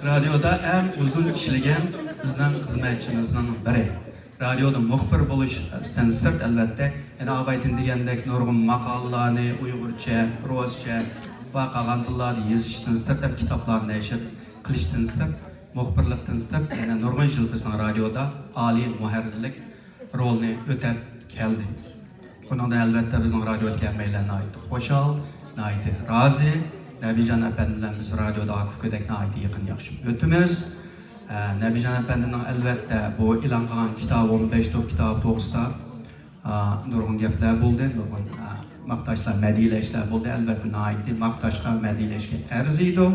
radyoda en uzun işlegen bizden hizmetçimizden biri. Radyoda muhbir buluş istenisirt elbette. Yani ağabaytın degendek nurgun makallalarını Uygurca, Rusça ve qağantılları yazıştınızdır, hem kitaplarını eşit kılıştınızdır, muhbirliktınızdır. Yani nurgun yıl bizden radyoda ali muharrirlik rolünü ötep geldi. Bunun da elbette bizim radyo gelmeylerine ait hoşal, ait razı, Nebican Efendi'yle biz radyoda akıf ködekine ait yakın yakışım ötümüz. Nebican Efendi'nin elbette bu ilan kalan kitabı 15 top kitabı 9'da nurgun gepler buldu, nurgun maktaşlar, medileşler buldu. Elbette ait maktaşka, medileşke erziydi.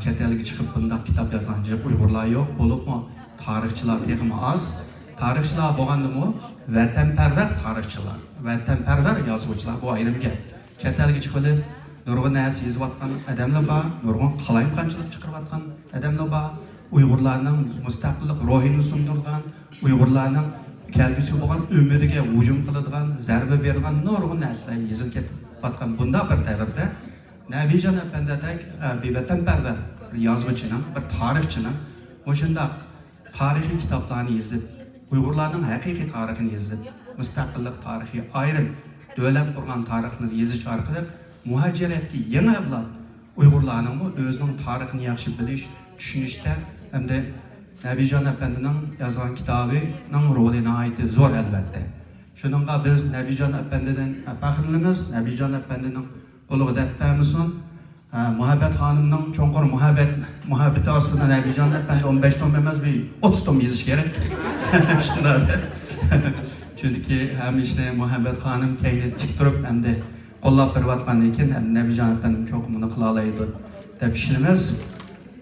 Çetelgi çıkıp bunda kitap yazancı Uygurlar yok, bulup mu tarihçiler tekimi az. Tarihçiler boğandı mı? Vatanperver tarihçiler, vatanperver yazıcılar bu ayrım gel. Çetelgi çıkıp nurgun neyse yazıvatkan adamlar var, nurgun qalayım qançılık çıkarıvatkan adamlar var. Uygurlarning mustaqillik ruhini sundurgan, Uygurlarning kelgusi bo'lgan umriga hujum qiladigan, zarba bergan nurg'un narsalar yozilib ketayotgan bunda bir davrda Nebican Efendi'dek bir vatanperver bir yozuvchining, bir tarixchining o'shundoq tarixiy kitoblarni yozib, Uygurlarning haqiqiy tarixini yozib, mustaqillik tarixiy ayrim davlat qurgan tarixni yozish orqali muhajiratga yangi avlod Uygurlarning o'zining tarixini yaxshi bilish, tushunishda hem de Nebican Efendi'nin yazan kitabının rolüne ait zor elbette. Şununla biz Nebican Efendi'den faxrlanamiz, Nebican Efendi'nin uluğ etmemizin, Muhabbet Hanım'ın çoğunkur muhabbeti aslında Nebican Efendi 15 tom emez bir 30 tom yazış gerek. Çünkü hem işte Muhabbet Hanım kendini çıktırıp hem de qo'llab berayotgan ekan, hem Nebican Efendi'nin çok bunu qılalaydı deb ishlaymiz.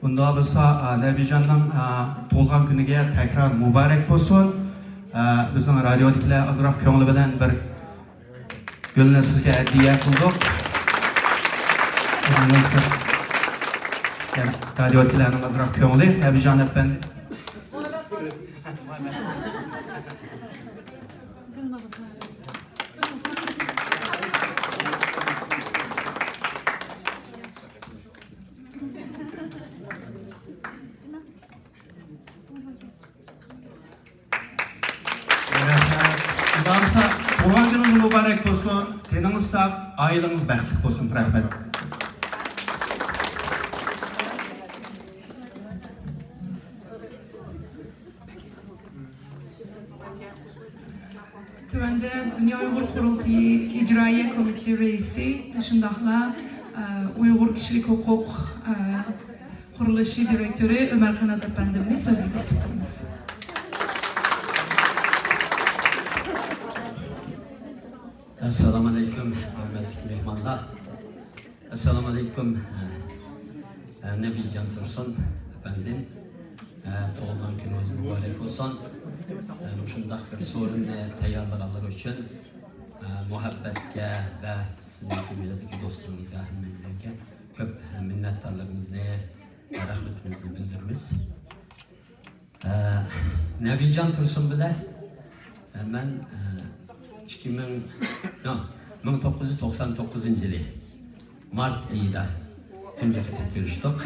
Bunda bo'lsa Nebican'dan tug'ilgan kuniga tekrar muborak bo'lsin. Bizning radiodagilar ozroq ko'ngli bilan bir gulni sizga hadya qildik. Radiodagilarning ozroq ko'ngli Nebican Efendi. Tuğan gününüz mübarek olsun, teniniz sağ, aileniz bəxtlik olsun, rahmet. Tövende Dünya Uygur Kurultayı İcraiye Komitesi Reisi, şundaqla Uygur Kişilik Hukuk Kuruluşu Direktörü Ömer Kanat Efendim'ni sözü teklif ediniz. Assalamu alaikum, hürmetli mehmanlar. Assalamu alaikum, Nebican Tursun efendim. Tug'ilgan kuningiz muborak bo'lsin. Shundoq bir sorunni tayyorlaganlar uchun muhabbatga va sizning kimlardagi do'stlaringizga, hammalarga ko'p minnatdorligimizni va rahmatimizni bildiramiz. Nabijon Tursun bilan men 1999 mart oyida tunji qatib ko'rishdik.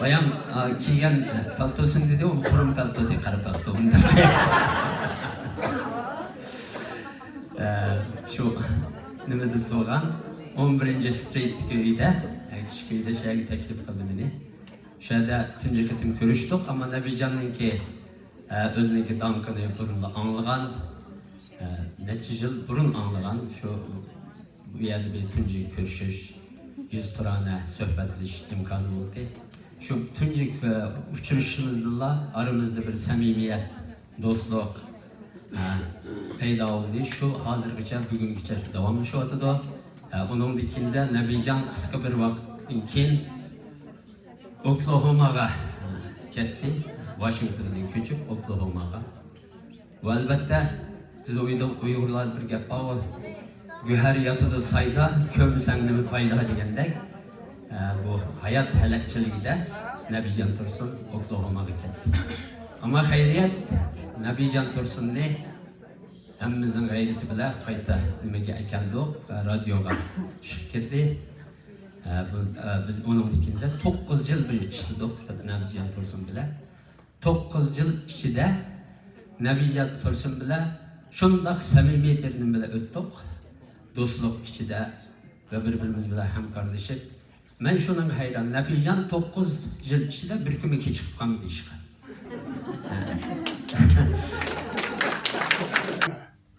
Bayam kiygan paltosing dedi, u qurum palto deb qarab palto. Shu nimada tug'ilgan 11-Street uyida, kichik uyda shaga taklif qildi meni. O'shada tunji qatib ko'rishdik, ammo Nabijonninki o'ziniki damqini burun anglagan, necha yil burun anglagan, shu bu yerda bir tunji ko'rishish, yüz turana suhbatlash imkoni bo'ldi. Shu tunji uchrashishimizda aramizda bir samimiyat, do'stlik paydo bo'ldi. Shu hozirgacha bugungacha davomlashyapti. Uningdan keyin Nabijon qisqa bir vaqtdan keyin Oklahomaga ketdi. Washingtondan ko'chib Oklahomaga. Va albatta biz Uyg'urlar bir gap bor. Güher yatıdı sayda, kömsen nemi fayda degandek. Bu hayat halakçılıgida Nabijon Tursun Oklahomaga ketdi. Ama hayriyat Nabijon Tursunni hammamizning g'ayrati bilan qayta nimaga ekandik, radioga chiqib kirdi. Biz onun ikkinchi 9 yil bir ishladik Nabijon Tursun bilan. 9 yil ichida Nabijon Tursun bilan shundoq samimiy bir nima bilan o'tdik. Do'stlik ichida va bir-birimiz bilan hamkorlashib, men shuning hayron, Nabijon 9 yil ichida bir kuni kechikib qolmadi ishga.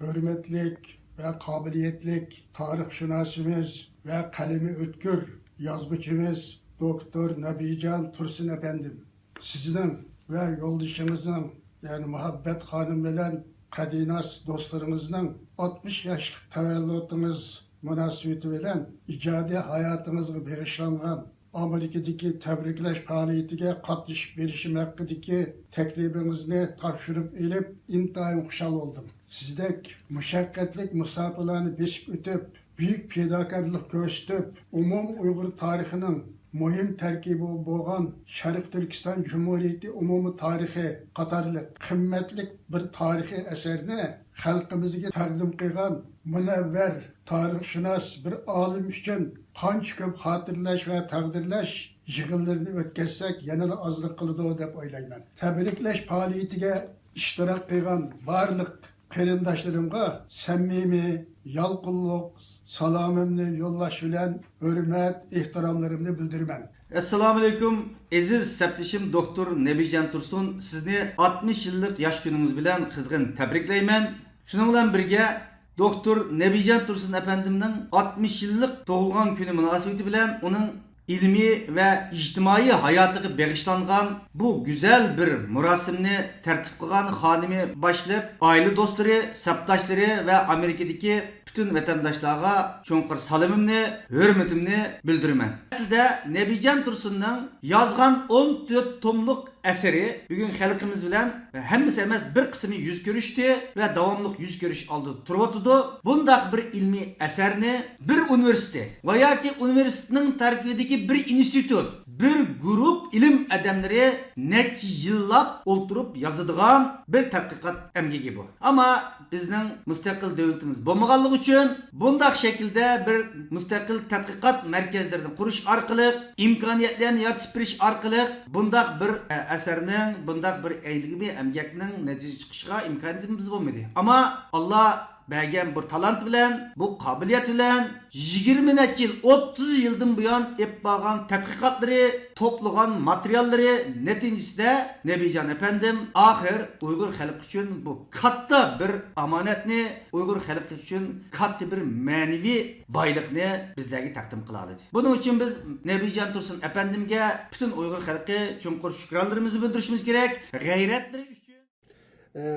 Hürmetlik ve kabiliyetlik tarihşünasımız ve kalemi ötkür yazgıcımız Doktor Nabijon Tursun efendim. Sizin ve yoldaşınızın yani Muhabbet Hanım bilen Kadinas dostlarınızın 60 yaşlık təvəllüdünüz münasibeti bilen icadi hayatınızı bağışlanğan Amerika'daki təbriklaş fəaliyyətinə qatnışıb verişim haqqındakı təklifinizni tapşırıb elib intayın xuşal oldum. Sizdek müşakkatlik musafalarını besip ötüp, büyük fedakarlık gösterip, Uyghur tarihinin muhim terkibi bo'lgan Sharif Turkiston Cumhuriyeti umumi tarixi qatorliq qimmatlik bir tarixiy asarni xalqimizga taqdim qilgan munavvar tarixshunos bir olim uchun qancha ko'p xotirlash va taqdirlash yig'inlarini o'tkazsak yanada ozlik qiladi deb o'ylayman. Tabriklash faoliyatiga ishtirok qilgan barliq qarindoshlarımga samimiy yalqinlik salomimni yo'llash bilan hurmat ehtiromlarimni bildiraman. Assalomu alaykum aziz saptishim doktor Nabijon Tursun, sizni 60 yillik yosh kuningiz bilan qizg'in tabriklayman. Shuning bilan birga doktor Nabijon Tursun efendimning 60 yillik tug'ilgan kuni munosabati bilan uning ilmiy va ijtimoiy hayotiga bag'ishlangan bu go'zal bir murosimni tartib qilgan xonimi boshliq, oila do'stlari, sabdoshlari va Amerikadagi bütün vatandaşlarga cho'nqir salomimni, hurmatimni bildiraman. Aslida Nabijon Tursunning yozgan 14 tomlik asari bugun xalqimiz bilan hammasi emas bir qismi yuz ko'rishdi va davomli yuz ko'rish oldi turibdi. Bundaq bir ilmiy asarni bir universitet va yoki universitetning tarkibidagi bir institut, bir grup ilim adamlari necha yillab o'ltirib yozadigan bir tadqiqot amgigi bu. Ama bizning mustaqil davlatimiz bo'lmaganligi uchun bundaq shaklda bir mustaqil tadqiqot markazlarini qurish orqali, imkoniyatlarni yaratib berish orqali bundaq bir asarning, bundaq bir ilmiy amgakning natija chiqishiga imkoniyatimiz bo'lmadi. Ama Allah bergen bir talant bilen, bu kabiliyet bilen 20 yıl, 30 yıldan bu yan ep bağan tədqiqatları, toplagan materyalları neticesinde Nabijon efendim ahir Uygur halkı için bu katta bir amanetni, Uygur halkı için katta bir manevi baylıkni bizlerge takdim kıladı. Bunun için biz Nabijon Tursun efendimge bütün Uygur halkı çonqur şükranlarımızı bildirişimiz gerek. Gayretleri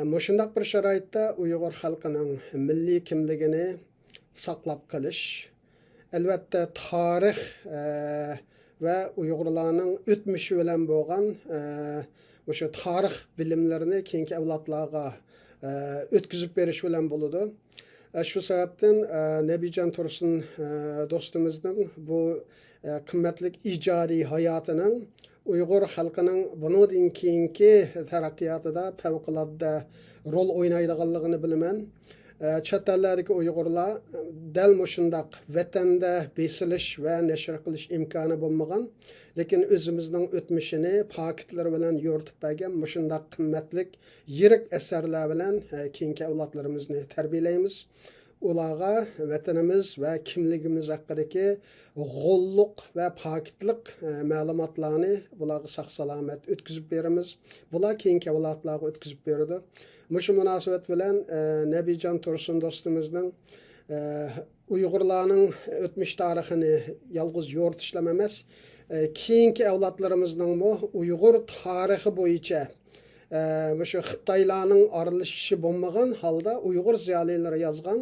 Mushundaq bir sharoitda Uyg'ur xalqining milliy kimligini saqlab qolish, albatta tarix va Uyg'urlarning o'tmishi bilan bo'lgan o'sha tarix bilimlarini keyingi avlodlarga o'tkazib berish bilan bo'ladi. Şu sebepten Nebican Tursun dostumuzun bu kıymetlik icadi hayatının Uyghur halkının bundan keyinki taraqqiyotida favqulodda rol o'ynaydiganligini bilaman. Chet ellardagi Uyg'urlar dal mushundaq vatanda besilish va nashr qilish imkoni bo'lmagan, lekin o'zimizning o'tmishini pakitlari bilan yo'ritib bergan mushundaq qimmatlik yirik asarlar bilan keyingi avlodlarimizni tarbiyalaymiz. Ularga vatanimiz va kimligimiz haqidagi g'olluq va pokitlik ma'lumotlarni bularga sog' salomat o'tkazib beramiz. Bular keyingi avlodlarga o'tkazib beradi. Mushu munosabat bilan Nebijan Tursun dostumuzning Uyg'urlarning o'tmish tarixini yolg'iz yo'ritishlam emas, keyingi avlodlarimizning Uyg'ur tarixi bo'yicha mushu Xitoylarning aralashishi bo'lmagan holda Uyg'ur ziyolilari yozgan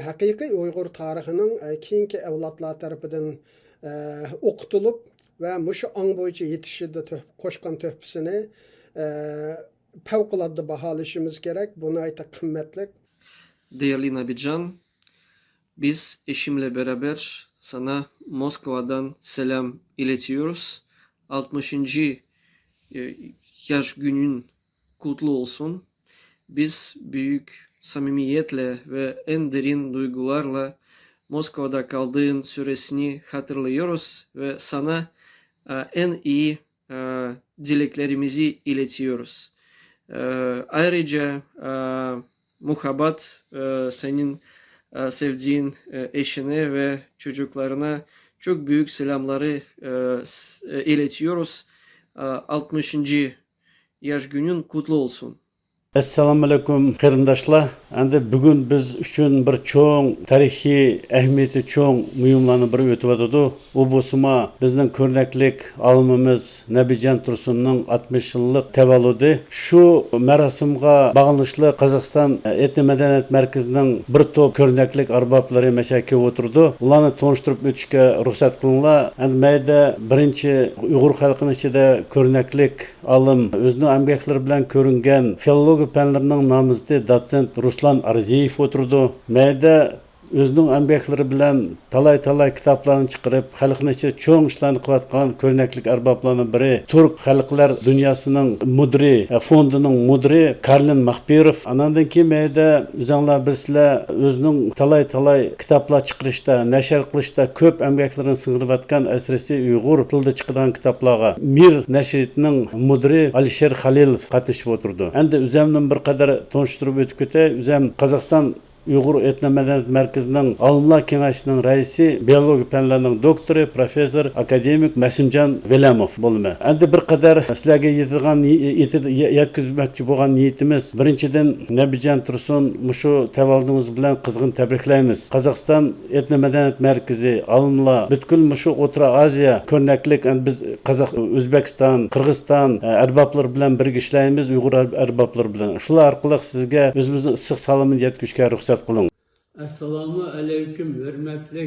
haqiqiy Uyg'ur tarixining keyingi avlodlar tarafidan o'qitilib va mushu ong bo'yicha yetishida qo'shgan to'hfasini favqulodda baholashimiz kerak. Buni ayta qimmatlik. Değerli Nabican, biz eşimle beraber sana Moskova'dan selam iletiyoruz. 60. yaş günün kutlu olsun. Biz büyük samimiyetle ve en derin duygularla Moskova'da kaldığın süresini hatırlıyoruz ve sana en iyi dileklerimizi iletiyoruz. Ayrıca muhabbat senin sevdiğin eşine ve çocuklarına çok büyük selamları iletiyoruz. 60. yaş günün kutlu olsun. Assalomu alaykum qarindoshlar. Endi bugun biz uchun bir cho'ng tarixiy ahamiyati cho'ng muhimlarni biri o'tib o'tadi. U bo'lsa bizning ko'rnaklik olimimiz Nebijan Tursunning 60 yillik tavalludi. Shu marosimga bag'ishlab Qozog'iston etnik madaniyat markazining bir to'p ko'rnaklik arboblari mashaka o'tirdi. Ularni tanishtirib o'tishga ruxsat qilinglar. Endi mayda birinchi Uyg'ur xalqining ichida ko'rnaklik olim o'zining amgaqlari bilan ko'ringan filologiya fanlarining nomzodi dotsent Ruslan Arziyev o'tirdi. Mayda o'zining amgaqlari bilan talay kitoblarni chiqarib, xalqning ichida cho'ng ishlarni qilayotgan ko'rnaklik arboblarning biri Turk xalqlar dunyosining mudiri, fondining mudiri Karlin Mahbirov. Anandan keyin mayda o'zinglar bilsizlar, o'zining talay kitoblar chiqarishda, nashr qilishda ko'p amgaqlarini singdirayotgan asrisi Uyg'ur tilida chiqqan kitoblarga Mir nashriyatining mudiri Alisher Khalilov qatnashib o'tirdi. Endi o'zimni bir qadar tanishtirib o'tib ketay. O'zim Qozog'iston Uyg'ur etnik madaniyat markazining olimlar kengashining raisi, biologiya fanlarining doktori, professor, akademik Masimjon Velamov bo'ldi. Endi bir qadar sizlarga yetkazmoqchi bo'lgan niyatimiz, birinchidan Nebijan Tursun mushu tavalludingiz bilan qizg'in tabriklaymiz. Qozog'iston etnik madaniyat markazi olimlar butkul mushu O'rta Osiyo ko'rnaklik, biz O'zbekiston, Qirg'iziston arboblar bilan birga ishlaymiz, Uyg'ur arboblar bilan. Shular orqali sizga o'zimizning issiq salomini yetkazishga ruxsat qiling. Assalomu alaykum, hurmatli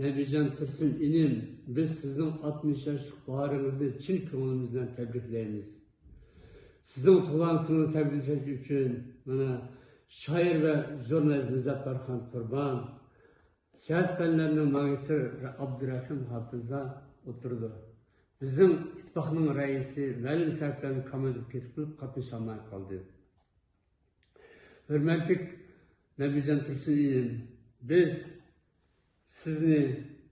Nebijan Tursun inim. Biz sizning 60 yoshlik bahoringizni chin ko'nglimizdan tabriklaymiz. Sizning tug'ilgan kuningizni tabriklash uchun mana shoir va jurnalist Muzaffarxon Qurbon, siyosiy fanlarning magistri Abdurahim Hafizlar o'tirdi. Bizning ittifoqning raisi ma'lum sabablarni komandirga ketib qatnasholmay qoldi. Hurmatli Nebijan Tursun inim, biz sizni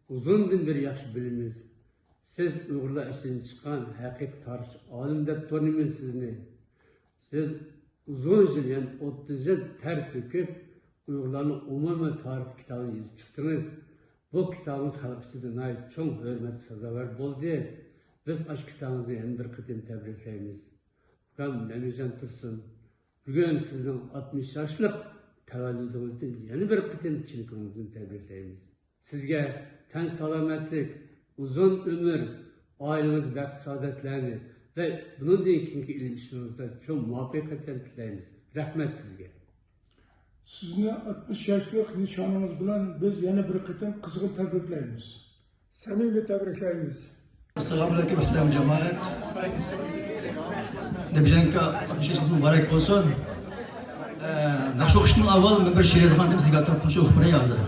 uzundan bir yaxshi bilamiz. Siz Uyg'urlar ichidan chiqqan haqiqiy tarixchi olim deb taniymiz sizni. Siz uzun yil, yani 30 yil ter to'kib Uyg'urlarning umumiy tarix kitobini yozib chiqdingiz. Bu kitobingiz xalq ichida cho'ng hurmat sazovor bo'ldi. Biz ash kitobingizni yana bir qatim tabriklaymiz. Nebijan Tursun, bugun sizning 60 yoshlik tavalludingizda yana bir qatim chin ko'ngildan tabriklaymiz. Sizga tan salomatlik, uzun umr, oilangiz baxt saodatlarni ve bundan keyingi ilm ishingizda cho'ng muvaffaqiyatlar tilaymiz. Rahmat sizga. Sizni 60 yoshlik nishoningiz bilan biz yana bir qatim qizg'in tabriklaymiz. Samimiy tabriklaymiz. Assalomu alaykum muhtaram jamoat. Nebijanka 60 yoshingiz muborak bo'lsin. Naqsh o'qishdan avval men bir she'r yozaman deb sizga aytib qo'shiq o'qib beray hozir.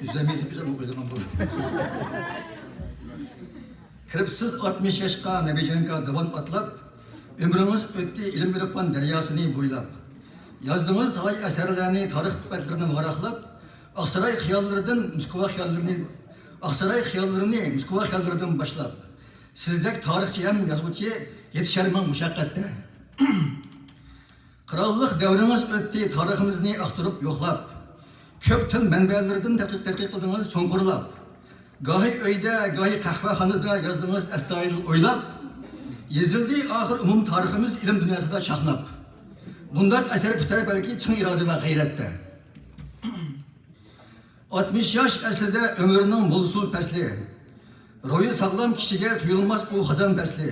Yüzlemeyizip güzel okuyordum bu. Kiripsiz 60 yaşqa Nebijanka divan atlap, ömrünüz ötdi ilim birikman deryasını boylap. Yazdığınız talay eserlerini, tarih betlerini varaqlap, Aksaray xiyallarından Moskva xiyallarından başlap. Sizdek tarihçi hem yazgıcı yetişermen muşakkatте. Krallık devriniz ötdi tarihimizni aktarıp yoklap. Köp til mənbələrdən tədqiq qıldınız, çonqurlap. Gahi öydə, gahi qəhvəxanada yazdığınız əstayil oylap, yazıldı axır umum tariximiz ilim dünyasında çaxnap. Bundan əsər bitər bəlkə çın iradə və qeyrətdə. 60 yaş əslində ömrünün bulsul pəsli. Royu sağlam kişiyə tuyulmaz o xazan pəsli.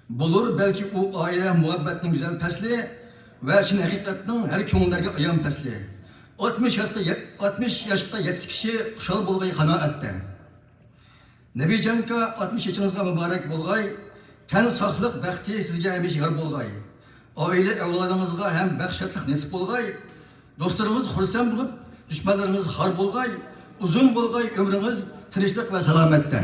Bulur bəlkə o ailə muhabbətinin güzel pəsli və çin həqiqətinin hər köngüllərə ayan pəsli. 60 yaşta 7 kişi xuşal bolğay qanaatda. Nebijanka 60 yaşınızga mübarek bolğay, tən saqlıq bəxti sizə həmişə yar bolğay. Aile evladınızga hem bəxşətlik nesip bolğay, dostlarımız xursand bulup, düşmanlarımız har bolğay, uzun bolğay ömrünüz tinchlik ve salametdə.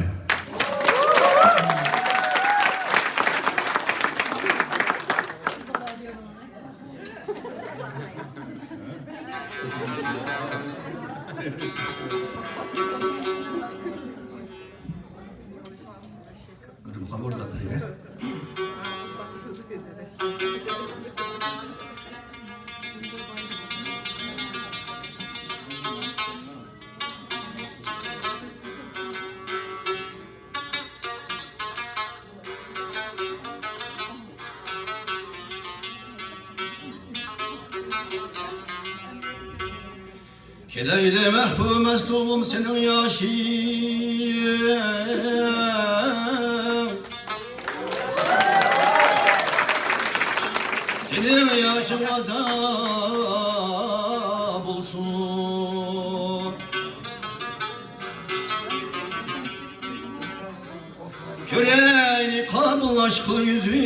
Keleyli mehbu mestulum senin yaşın, senin yaşın azap olsun. Köreyni kabul aşkı yüzü,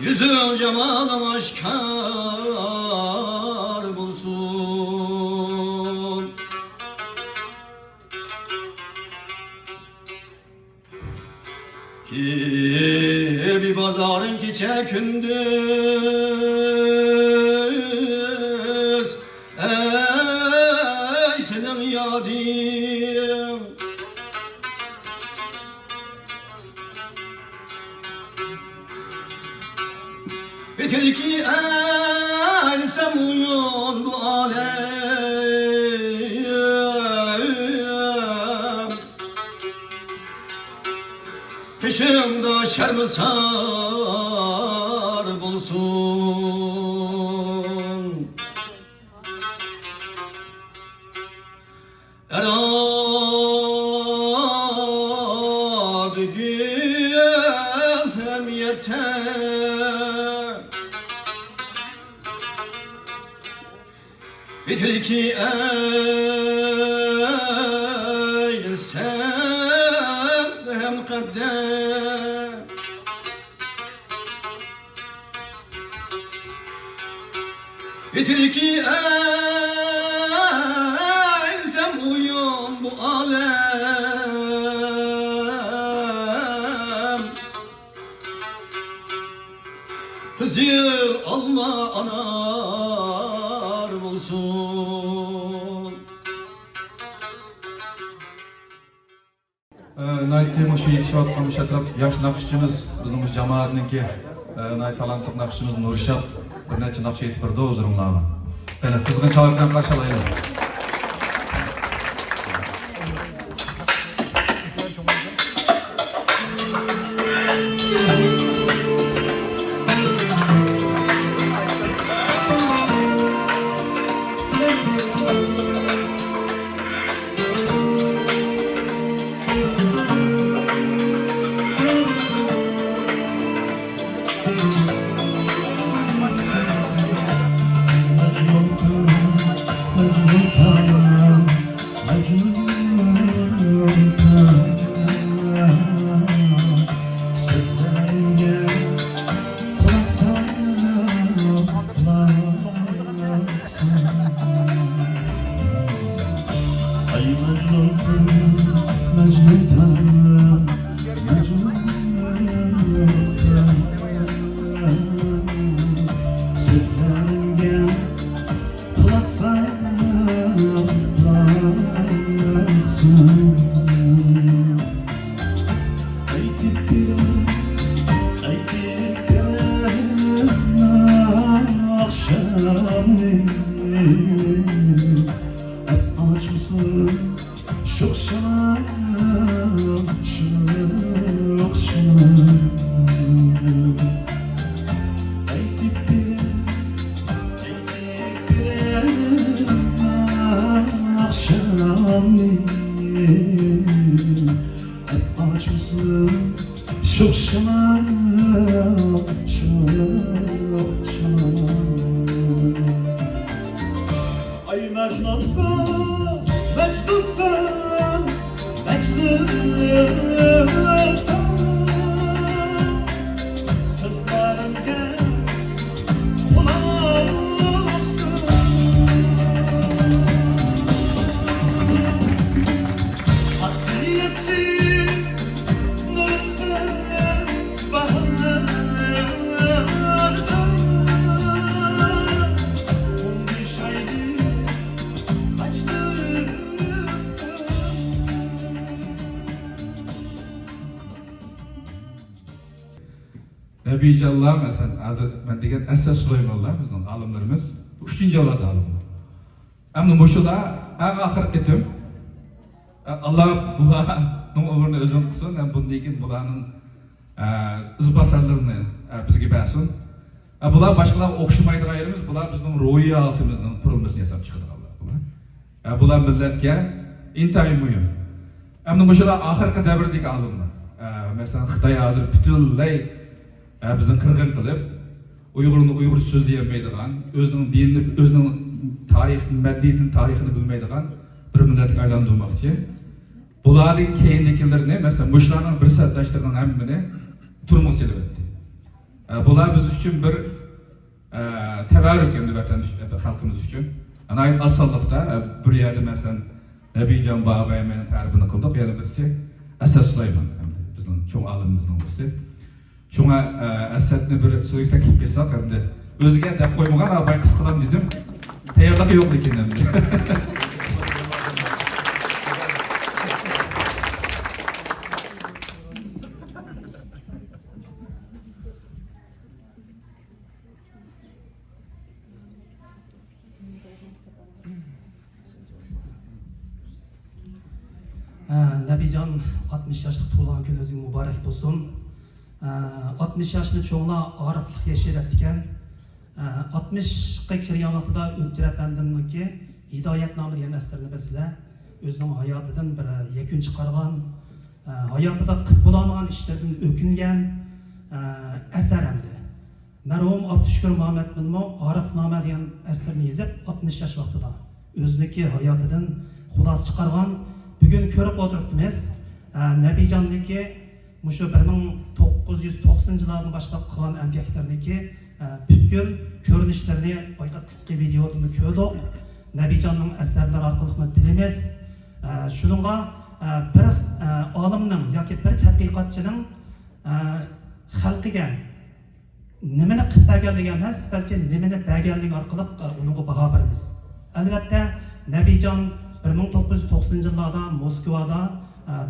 yüzün cemalın aşkar bulsun. Ki bir pazarın kiçe gündüz, ey senin yadin. Bitir ki eylsem uyun bu alem, kışımda şermisar bulsun. Erab gül hem yeter, bitir ki eylsem hem kadder, bitir ki eylsem uyum bu alem. Kızı alma anar bulsun. Naytemo şu yetişiyotgan şatrap yaş naqshchimiz bizning jamoatniki talantli naqshchimiz Nurshad bir necha naqsh aytib berdi o'zinglarga. Qani qizg'in chavob bilan qarshi olaylik. Ay Mecnun'dan, Mecnun'dan, Mecnun'dan sözlerimge kulaksın. Hasretli nursa baharda umdi şaydi Nebijallar mesela ben degan Asad Sulaymонlar bizning alimlarimiz 3-avlod alimlar. Endi mushula eng oxirgi ketim Allah bularning umrini o'zing qilsin, ham bundan keyin bularning izbosarlarini bizga bersin. Bular boshqalar o'xshamaydigan yerimiz, bular bizning ruhiy holatimizning qurilmasini yasab chiqadiganlar bular. Bular millatga intayin muhim. Endi mushula oxirgi davrdagi alimlar. Mesela Xitoy hozir butunlay bizni qirg'in qilib, Uyg'urni Uyg'ur so'zlayolmaydigan, o'zining dinini, o'zining madaniyatini, tarixini bilmaydigan bir millatga aylantirmoqchi. Bularning keyindagilarini, masalan, mushlarning bir saddashlarining hammani turmuş silibdi. Bular biz uchun bir tabarruk endi vatan xalqimiz uchun. Ana ayt asallıqda bir yerda masalan Nabijon Babay meni ta'rifini qildik, yana birisi Asad Sulaymon, bizning cho'ng olimimizning birisi. Şuna Asadni bir so'z taklif qilsak, endi o'ziga deb qo'ymagan, abay qisqalam dedim. Tayyorligi yo'q ekan endi. Nabijon 60 yoshlik tug'ilgan kuningiz muborak bo'lsin. 60 yoshli cho'nglar oriflik yashayapti ekan. 60 ga kirgan vaqtida O'tkir apandimniki Hidoyatnoma degan asarni bilsizlar, o'zining hayotidan bir yakun chiqargan, hayotida qilib bo'lolmagan ishlardan o'kingan asar hamdi. Marhum Abdushukur Muhammad bilmo Orifnoma degan asarni yozib 60 yosh vaqtida o'ziniki hayotidan xulosa chiqargan. Bugun ko'rib o'tiribmiz, Nabijonniki mushu 1990-yillardan boshlab qilgan emgaklarniki butkul ko'rinishlarini boyqa qisqa videoda ko'rdik. Nabijonning asarlari orqali bilamiz. Shuningga bir olimning yoki bir tadqiqotchining xalqiga nimani qilib berganligi emas, balki nimani berganligi orqali unga baho beramiz. Albatta, Nabijon 1990-yillarda Moskvada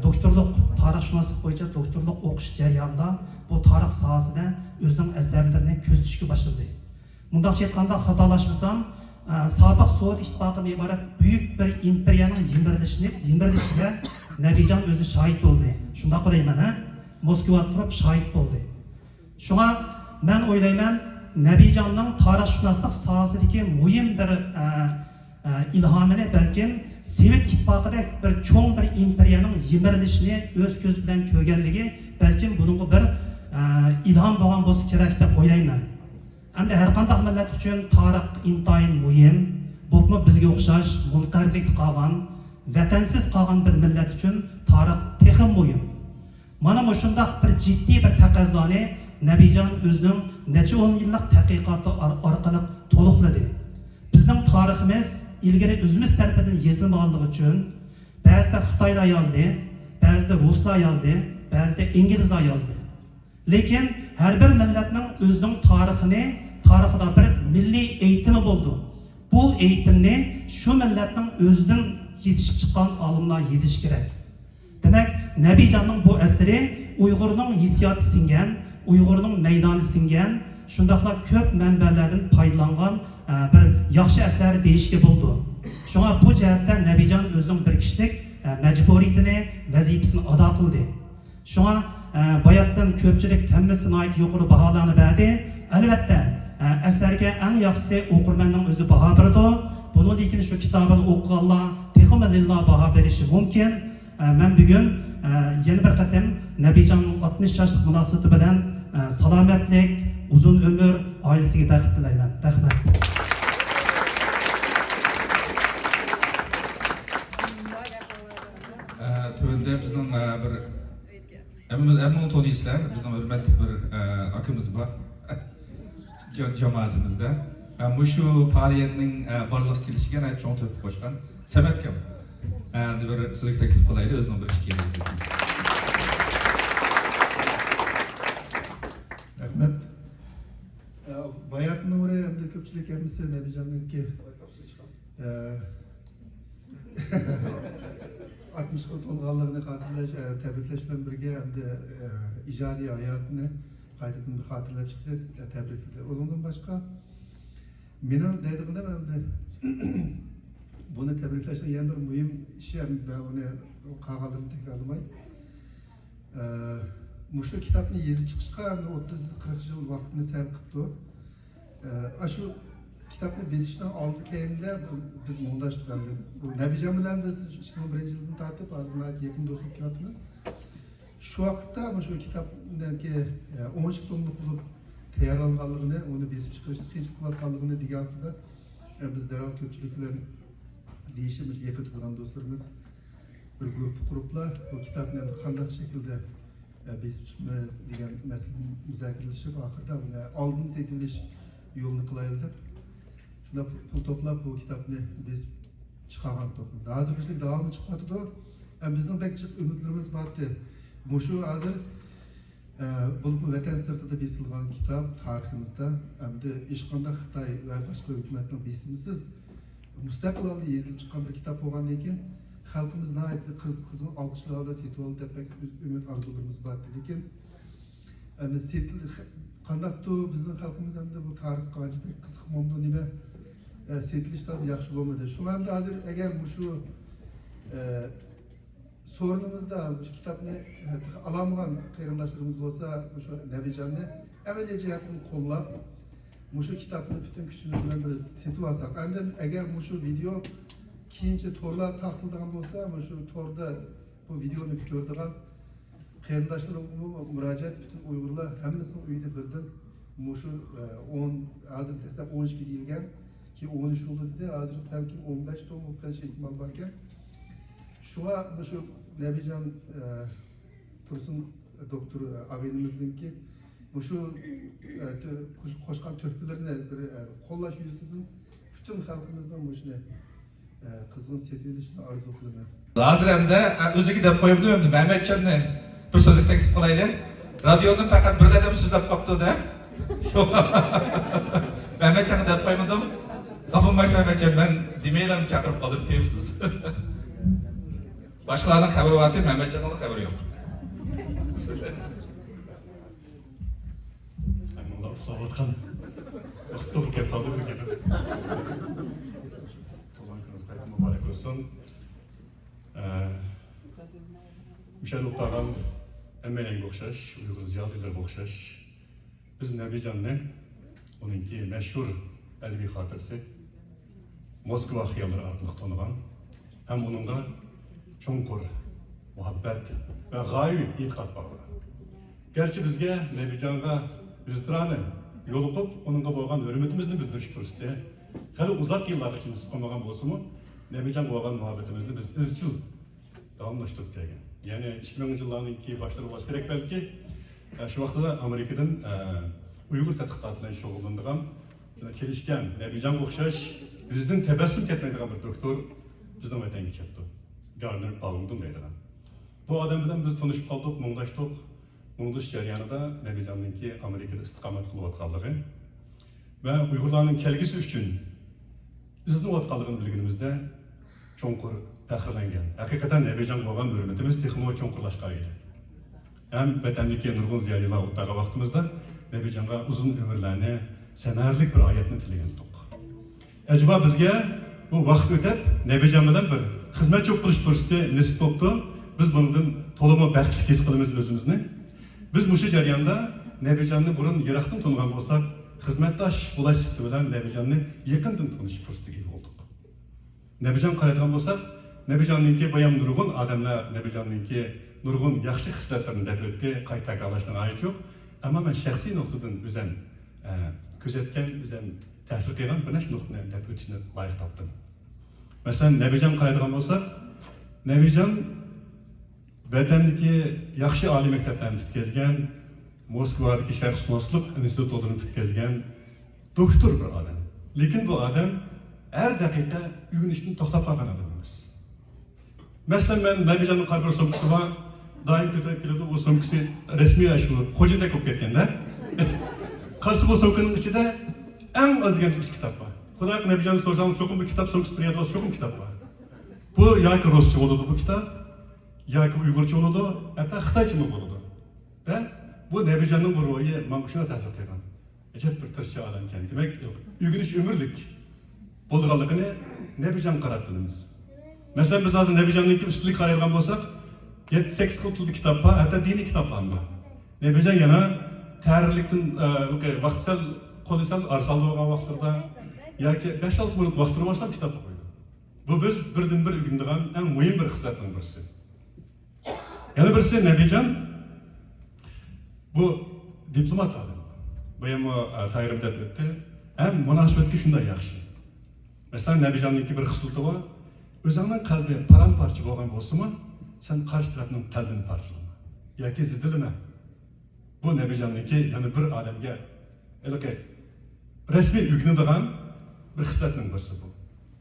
doktorluk, tarixshunoslik bo'yicha doktorluk o'qish jarayonida bu tarix sohasida o'zining asarlarini ko'z tutishga boshladi. Mundaqcha aytganda, xatolashmasam, sobiq Sovet ittifoqidan iborat buyuk bir imperiyaning yimirilishiga Nabijon o'zi shohid bo'ldi. Shunday qilayman, Moskvada turib shohid bo'ldi. Shunga men o'ylayman, Nabijonning tarixshunoslik sohasidagi muhim bir ilhomini balkim Sovet ittifoqidagi bir cho'ng bir imperiyaning yimirilishini o'z ko'zi bilan ko'rganligi balkim buningga bir ilhom bo'lgan bo'lsa kerak deb o'ylayman. Hamda har qanday millat uchun tarix intayin muhim. Bukmu bizge o'xshash munqarzlik qolgan, vatansiz qolgan bir millat uchun tarix texim muhim. Mana shundaq bir jiddiy bir taqozzoni Nabijon o'zining necha 10 yillik tadqiqoti orqali to'liqladi. Bizning tariximiz ilgari o'zimiz tarafidan yozilmaganligi uchun ba'zida Xitoylar yozdi, ba'zida Ruslar yozdi, ba'zida Inglizlar yozdi. Lekin har bir millatning o'zining tarixida bir milliy eğitimi bo'ldi. Bu eğitimni shu millatning o'zidan yetishib chiqqan olimlar yozish kerak. Demak, Nabijonning bu asari Uyg'urning hissiyoti singan, Uyg'urning maydoni singan, shundaqla ko'p manbalardan foydalangan bir yaxshi asar deyishga bo'ldi. Shunga bu jihatda Nabijon o'zining bir kishilik majburiyatini, vazifasini ado qildi. Shunga bayatdan ko'pchilik hammasi nihoyat yuqori baholarni berdi. Albatta, asarga eng yaxshisi o'qirmanning o'zi baho berdi. Bundan keyin shu kitobni o'qiganlar texnologiyalar baho berishi mumkin. Men bugun yana bir qatam Nabijonning 60 yoshlik munosabati bilan salomatlik, uzun ömür ailesiga baxt tilayman. Rahmat. Tövende bizning bir Emmo'ni tanıysizlar, bizning hurmatli bir akamiz bor jamoatimizda. Bu shu faoliyatning barliq kelishiga cho'ng to'p qo'shgan Samatga bir sizga taklif qilaydi, o'zining bir fikrinizni. Rahmat. Bayatni oraya hem de köpçülük emisi Nabijon'un ki 60 to'lg'anligini tabriklash bilan birga hamda ijodiy hayotini qaytadan bir xotirlab chiqdi, tabrikladi. Undan boshqa meni deydiganim hamda buni tabriklashning yana bir muhim ishi ham ben uni qog'ozini takrorlamay. Muşu kitapni yezib chiqishga 30-40 yil vaqtini sarf qildi. Shu kitapni bezishdan oldin keyinda biz mo'ndashdik hamda bu Nabijon bilan biz 2001-yildan tortib hozir yaqin do'stlik qilyapmiz. Shu vaqtda shu kitobdagi 12 tomlik qilib tayyorlanganligini, uni bezib chiqarishni qiyinchilik qilayotganligini degan vaqtda biz darhol ko'pchilik bilan deyishimiz yaqin turgan do'stlarimiz bir guruh quriblar bu kitobni qanday shaklda besib chiqamiz degan masala muzokiralashib oxirida buni oldin setilish yo'lini qilaylik deb shunda pul to'plab bu kitobni besib chiqargan to'pni hozir bizga davomli chiqyapti. Bizning bakchiq umidlarimiz bordi. Shu hozir bu vatan sirtida besilgan kitob tariximizda hamda hech qanday Xitoy va boshqa hukumatning besimsiz mustaqil holda yozilib chiqqan bir kitob bo'lgandan keyin xalqimiz nihoyatda qizg'in olqishlarla setib oldi deb umid orzularimiz bor. Lekin endi qandaqdir bizning xalqimiz endi bu tarixga qancha qiziq bo'ldi, nima setilishdan yaxshi bo'lmadi. Shu hamda hozir agar shu sorunimizda shu kitobni ololmagan qarindoshlarimiz bo'lsa, shu Nabijonni amaliy jihatdan qo'llab shu kitobni butun kuchimiz bilan biz setib olsak, endi agar shu video keyinchi to'rlar tarqatilgan bo'lsa, shu to'rda bu videoni ko'radigan qarindoshlarga murojaat butun Uyg'urlar hammasini uyida birdan shu 10 hozir dastlab 12 deyilgan ki 13 oldu dedi, hozir balki 15 tom bo'lib qolish ehtimol bor ekan. Shunga shu Nabijon Tursun doktor ağabeyimizdeki shu qo'shgan to'plarni bir qo'llash yuzasidan butun xalqimizdan shuni qizg'in setilishini orzu qilaman. Hozir hamda o'ziga deb qo'yibdim endi Mehmetjonni bir so'zga taklif qilaylik. Radiodan faqat bir dadam so'zlab qolibdi-da. Mehmetjon deb qo'ymadim. Topilmay Mehmetjon men demaylam chaqirib qolib deyapsiz. Boshqalarning xabari bor, Mehmetjonning xabari yo'q. Bunlar uxlayotgan vaqt to'g'ri kelib qoldi bu gapim. Tug'ilgan kuningiz qayta muborak bo'lsin. Mishal o'qitgan hammalarga o'xshash, Uyg'ur ziyolilarga o'xshash biz Nabijonni uningki mashhur adabiy xotirasi Moskva xiyolari orqali tonigan ham uningga chunqur muhabbat va g'oyaviy e'tiqod bog'lagan. Gerçi bizga Nabijonga üztrani yo'liqib, onunğa bo'lgan hurmatimizni bildirish fursati Hali uzak yıllar için olmagan bolsunmu, Nebican boğan muhabbetimizni biz izchil davamlaştırıp kelgen. Yani 2000 yıllarınki başları gerek belki. Şu vaqtda Amerikadan Uyghur tadqiqot bilan shug'ullanadigan, kelishgan, Nebijan o'xshash bizning tabassum ketmaydigan bir doktor bizning vatanga keldi. Gardner Palmdun deydigan. Bu odam bilan biz tanishib qoldik, mungdashdik. Mungdash jarayonida Nebijanninki Amerikada istiqomat qilayotganligi va Uyg'urlarning kelgusi uchun izlayotganligini bilganimizda cho'nqur faxrlangan. Haqiqatan Nebijan bo'lgan hurmatimiz texmo cho'nqurlashgan edi. Hem vatandagi nurg'un ziyolilar o'tgan vaqtimizda Nebijonga uzun ömürlerini, semerlik bir ayetini tilagandik. Acaba bizga bu vaqt o'tib Nebijon bilan bir xizmat çok qilish fursati nasib bo'ldi. Biz bundan to'liq baxtli his qilamiz o'zimizni. Biz bu jarayonda Nebijonni burun yiroqdan tanıgan bo'lsak, xizmatdosh bo'lish bilan Nebijonni yaqindan tanish fursatiga ega bo'ldik. Nebijon qaraydigan bo'lsak, Nebijonninki bayam nurg'un odamlar Nebijonninki nurg'un yaxshi hislatlarni deb o'tdi, qayta takrorlashning ayeti yo'q. Ammo men shaxsiy nuqtadan o'zim kuzatgan, o'zim ta'sir qilgan bir narsa nuqtani deb o'tishni loyiq topdim. Masalan, Nebijon qaraydigan bo'lsak, Nebijon vatandagi yaxshi oliy maktabdan bitkazgan, Moskvadagi sharqshunoslik institutidan bitkazgan doktor bir odam. Lekin bu odam her daqiqa uyg'onishni to'xtab qolgan odam emas. Masalan, men Nebijonning qaror so'mkisi bor, doim ko'tarib keladi, bu so'mkisi rasmiy shu xo'jindek bo'lib ketganda. Qarshi bu so'mkaning ichida eng oz degan 3 kitob bor. Xudoy Nebijonni so'rasam, cho'qim bir kitob so'mkisi bir yerda cho'qim kitob bor. Bu yoki ruscha bo'ladi bu kitob, yoki uyg'urcha bo'ladi, hatto xitoycha bo'ladi. Va bu Nebijonning bu ro'yi menga shuna ta'sir qilgan. Ajab bir tirishchi odam ekan. Demak, uyg'onish umrlik bo'lganligini Nebijon qarab bilamiz. Mesela biz hozir Nebijonninki ustilik qaraydigan bo'lsak, 7-8 xil tilli kitob bor, hatto diniy kitoblar bor. Nebijon yana tarixlikdan vaqtsal qo'lisal arsal bo'lgan vaqtlarda yoki 5-6 minut vaqtini boshlab kitob o'qiydi. Bu biz birdan bir o'rganadigan eng muhim bir xislatlardan birisi. Yana birisi Nebijon bu diplomat odam. Bu ham tayyorlab o'tdi. Ham munosabatga shunday yaxshi. Masalan, Nebijonninki bir xislati bor. Özünün kalbi paramparça bo'lgan bo'lsa-mu, sen qarshi tarafning qalbini parchalama yoki zidilama. Bu Nebijonniki, ya'ni bir odamga rasmiy o'rganadigan bir xislatning birisi bu.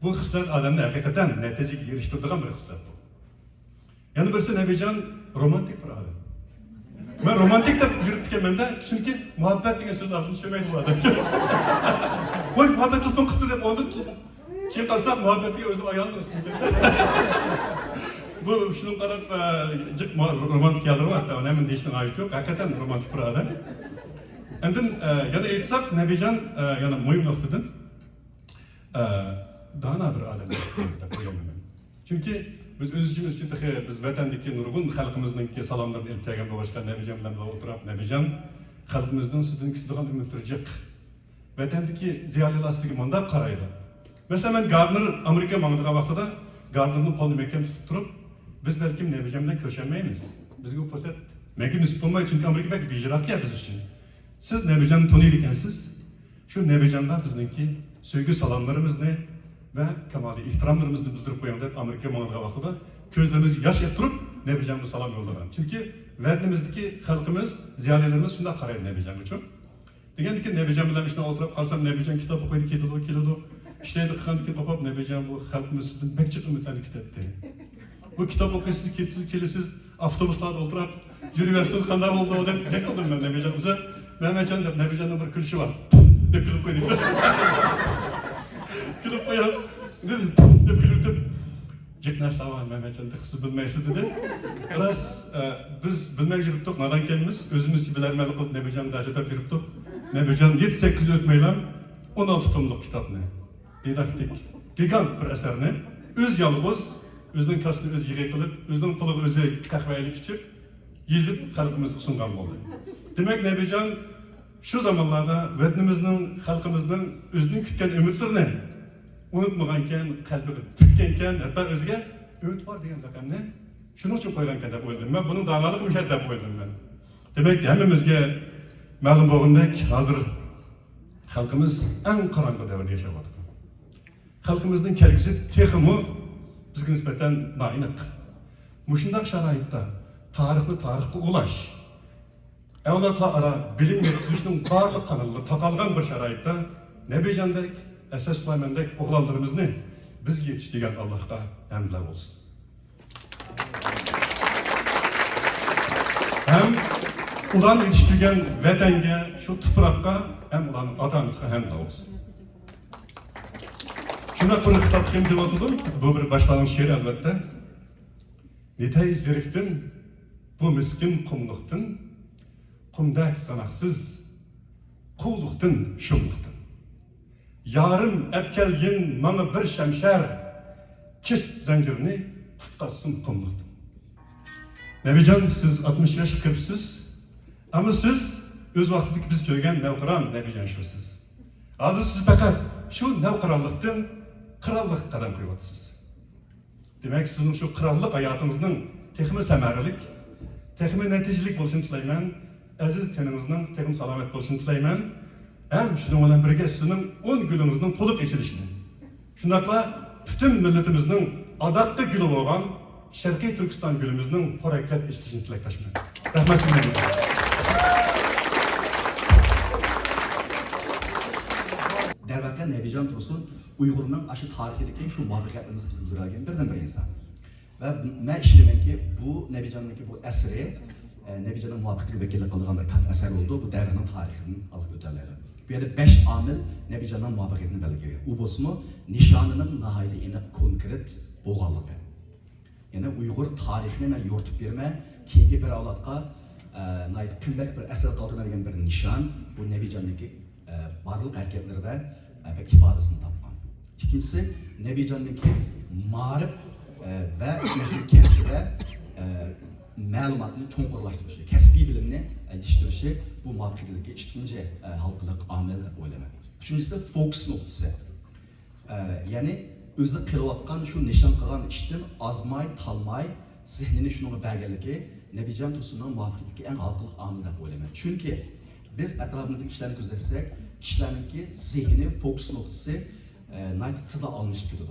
Bu xislat odamni haqiqatan natijaga erishtiradigan bir xislat bu. Yana birisi Nebijon romantik bir odam. Men romantik deb yurib kelmanda, chunki muhabbat degan so'zni afsun tushunmaydi bu odam. Voy, muhabbat tutun qildi deb onda kim qalsa muhabbetiga o'zini ayolni ustida. Bu shuni qarab jiq romantik yaldir hatta unaman deyishning ayeti yo'q. Haqiqatan romantik bir odam. Endi yana aytsak, Nebijon yana muhim nuqtadan dana bir odam deb o'ylayman. Chunki biz o'z ishimiz uchun biz vatandagi nurg'un xalqimizningki salomlarini ilib kelgan bo'lishgan Nebijon bilan o'tirib, Nebijon xalqimizning sizdan kutadigan umidlar jiq. Vatandagi ziyolilar sizga mundab qaraydi. Mesela ben Gardner Amerika mağdurga vaqtida Gardner'ın qo'lini mehkam tutib turib, biz balkim Nebijon bilan ko'rishmaymiz. Bizga bu fursat mega nisib bo'lmaydi, chunki Amerika belki bijratga biz uchun. Siz Nebijonni taniydi ekansiz. Shu Nebijonda bizningki sevgi salomlarimizni va kamoliy ehtiromlarimizni bildirib qo'ying deb Amerika mağdurga vaqtida ko'zlarimiz yosh etib turib Nebijonga salom yo'llagan. Chunki vatnimizdagi xalqimiz, ziyolilarimiz shunday qaraydi Nebijon uchun. Deganki Nebijon bilan ishni o'tirib qolsam, Nebijon kitob o'qiydi, keladi. İşte kandıkın papap Nebijon bu xalqimiz sizden pek çok ümitlerini kitaptı. Bu kitap okuyasız, kelisiz, avtobuslarda oturup, yürüversiz kanday oldu o dep ne kıldım ben Nebijon'da. Mehmetcan dep Nebijon'da bir külüşü var. Dep gülüp koydum. Gülüp koyup, dedim, dep gülüp dep. Cek narsa var Mehmetcan dep siz bilmeysiz dedi. Biraz biz bilmek yürüptük, nadan kendimiz, özümüzce bilermeli kılıp Nebijon'da aşatıp yürüptük. Nebijon 7-8 ötmeyle 16 tomluk kitap ne? Didaktik, gigant bir eserini öz yalnız, özünün kasını öz yığı kılıp, özünün kılığı özü kahveyle içip, yazıp halkımızı sungan oldu. Demek Nebijon şu zamanlarda vatnimizning, halkımızın özünün kütken ümitlerini unutmaganken, kalbi tükkenken, hatta özüge ümit var degan zakanni şunun için koyganken deb o'yladim. Ben bunun danalık bir şey deb o'yladim ben. Demek ki hemimizge ma'lum bo'lgandek, hozir xalqimiz eng qorong'u davrda yashayapti. xalqimizning kelgusi texmi bizga nisbatan noaniq. Mushundaq sharoitda tarixni tarixga ulash, avlodlararo bilim yetkazishning barliq kanallari taqalgan bir sharoitda Nebijandek, Əsəslayməndək oğlanlarımızı biz yetiştirən Allah'a həmdlər olsun. Hem ulan yetiştirgen vətənə, şu tupraqqa, hem ulan atanızға həmdlər olsun. Şuna bir xitap kim deyip oturdum, bu bir başlanğıç şiir elbette. Nitey ziriktin, bu miskin kumluqtın, kumdak sanaksız, quvluqtın, şumluqtın. Yarım epkelgin mana bir şemşer, kisp zincirini tutqasın kumluqtın. Nebican, siz 60 yaş kırpsiz, ama siz öz vaxtideki biz görgen nevqıran Nebican şursiz. Adı siz fakat şu nevqıranlıqtın krallık qadam qoyuyorsunuz. Demek sizin şu krallık hayatınızın texmi səmərlik, texmi neticelik bolsun tilayman, aziz teninizin texmi salamet bolsun tilayman. Hem şunun bilan birge sizin 10 gülünüzün to'liq echilishini. Shundaqla bütün milletimizin adaqqa gülü bo'lgan Sharqiy Turkiston gülümüzün xo'raklab eshitishini tilakdoshman. Rahmat sizlarga. Darvaqa Nebijan Tursun Uyg'urning aşı tarixidagi shu muvaffaqiyatimizni bizga bildirgan birdan bir inson. Va men ishlaymanki bu Nebijanning bu asri Nebijanning muvaffaqiyatiga vakillik qilgan bir qat asar oldu. Bu davrning tarixini olib o'tadilar. Bu yerda 5 omil Nebijanning muvaffaqiyatini belgilagan. U bo'lsa nishonining nihoyatda aniq konkret bo'lganligi. Ya'ni Uyg'ur tarixini men yo'rtib bermay, keyingi bir avlodga qimmat bir asar qoldiradigan bir nishon bu Nebijanning barliq harakatlarida ifodasini topgan. İkincisi Nebijanning ma'rif va kasbida ma'lumotni cho'nqurlashtirishi, kasbiy bilimni yetishtirishi bu muvaffaqiyatga ikkinchi halqiliq omil deb o'ylayman. Uchinchisi fokus nuqtasi. Ya'ni o'zi qilayotgan shu nishon qilgan ishdan ozmay, talmay, zihnini shunga berganligi Nebijan Tursunning muvaffaqiyatiga eng halqiliq omil deb o'ylayman. Chunki biz atrofimizdagi ishlarni kuzatsak, kishilarningki zihni, fokus nuqtasi tizla alınışıp gidiyor.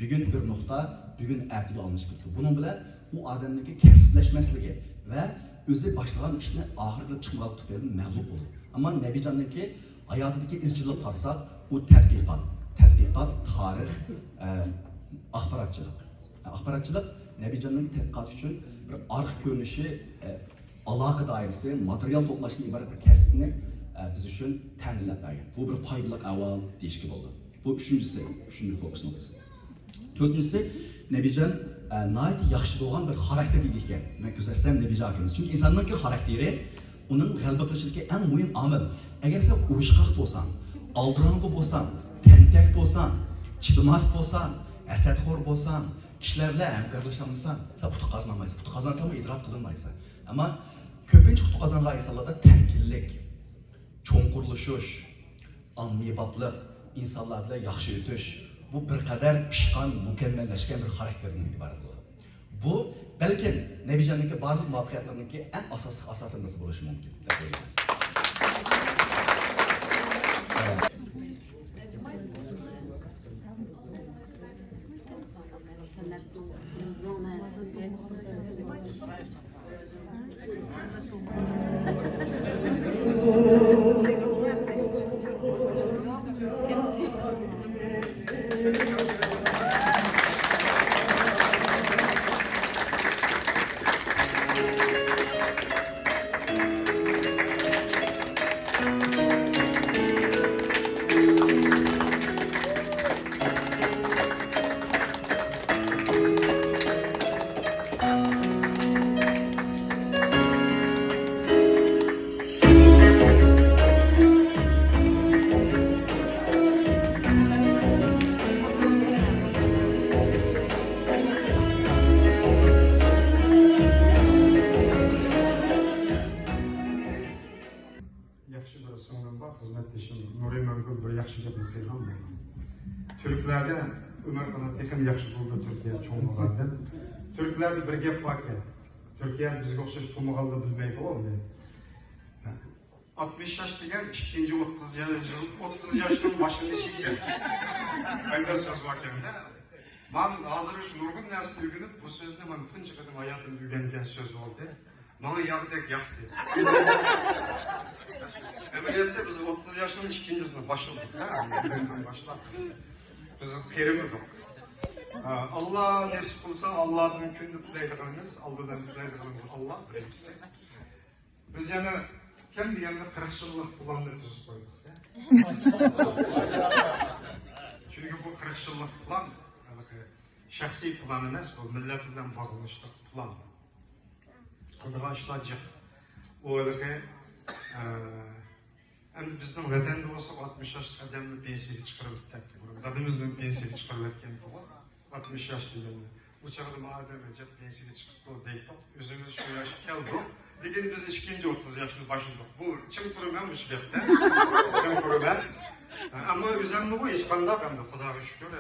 Bugün bir nokta, bugün erteli alınışıp gidiyor. Bunun bilen o adamın kesipleşmesligi ve özü başlayan işini ahırda çıkmalı tutuyorun mağlup olur. Ama Nebijan'daki hayatındaki izcilik tarsak, o tədqiqat, tarih, axbaratçılık. Axbaratçılık Nebijan'daki tədqiqat için bir arx görünüşü, alaka dairesi, materyal toplaşını ibaret bir kesbini biz için təminlep vergen. Bu bir paydılık aval değişik oldu. Bu üçüncü fokus noktası. Dördüncüsü Nebijan nayet yaxşı doğan bir karakter deyilken. Ben güzelsem Nebijan hakkında. Çünkü insanın ki karakteri onun g'alaba qilishidagi eng muhim omil. Agar sen uyushqoq bo'lsan, aldiranqi bo'lsan, tentak bo'lsan, chidamas bo'lsan, hasadxo'r bo'lsan, kishilar bilan hamkorlashaolmasan, sen qutuq qozonolmaysan. Qutuq qozonsang idrok qilinmaysan. Ammo ko'pincha qutuq qozongan insonlarda temkinlik, cho'nqurlashish, almiyobotlik, insanlar bilan yaxshi o'tish, bu bir qadar pishqon, mukammallashgan bir xarakterdan iborat bo'ladi. Bu balkim Nebijanning barliq muvaffaqiyatlarning eng asosiysi bo'lishi mumkin deb o'ylayman. Türklerde Ömer Kanat tekim yaxşı buldu Türkiye çoğunluğunda. Türklerde bir gap var ki, Türkiye bizga o'xshash to'mag'alda bilmaydi olmaydi. 60 yaş degan ikkinchi 30 yaşning boshlanishi ekan. Qayda so'z bor ekanda. Men hozir shu nurg'un narsani o'rganib, bu so'zni men tunji qadim hayotimda o'rgangan so'z bo'ldi. Bana yağdek yaktı. Emniyette biz 30 yaşının ikincisini başladık. Başladık. Bizim kerimiz yok. Allah nasip kılsa Allah'ın mümkün dileydiğimiz, Allah'tan dileydiğimiz Allah birisi. Biz yani kendi yanında 40 yıllık planları düzüp koyduk. Çünkü bu 40 yıllık plan şahsi plan emas, bu milletten bağlanışlık plan. Kıldığı işler cık. O öyle hem bizden vatanda olsa 60 yaşlı adamını pensiyaga chiqarib o'tdi. Dadamizning pensiyaga chiqarib o'tgan to'g'ri. 60 yosh deganlar. Bu chaqda madem ajab pensiyaga chiqib deydi. O'zimiz shu yoshga keldik. Lekin biz ikkinchi 30 yoshni boshladik. Bu chim turibman shu gapda. Chim turibman. Ammo o'zimni bu hech qanday hamda Xudoga shukr,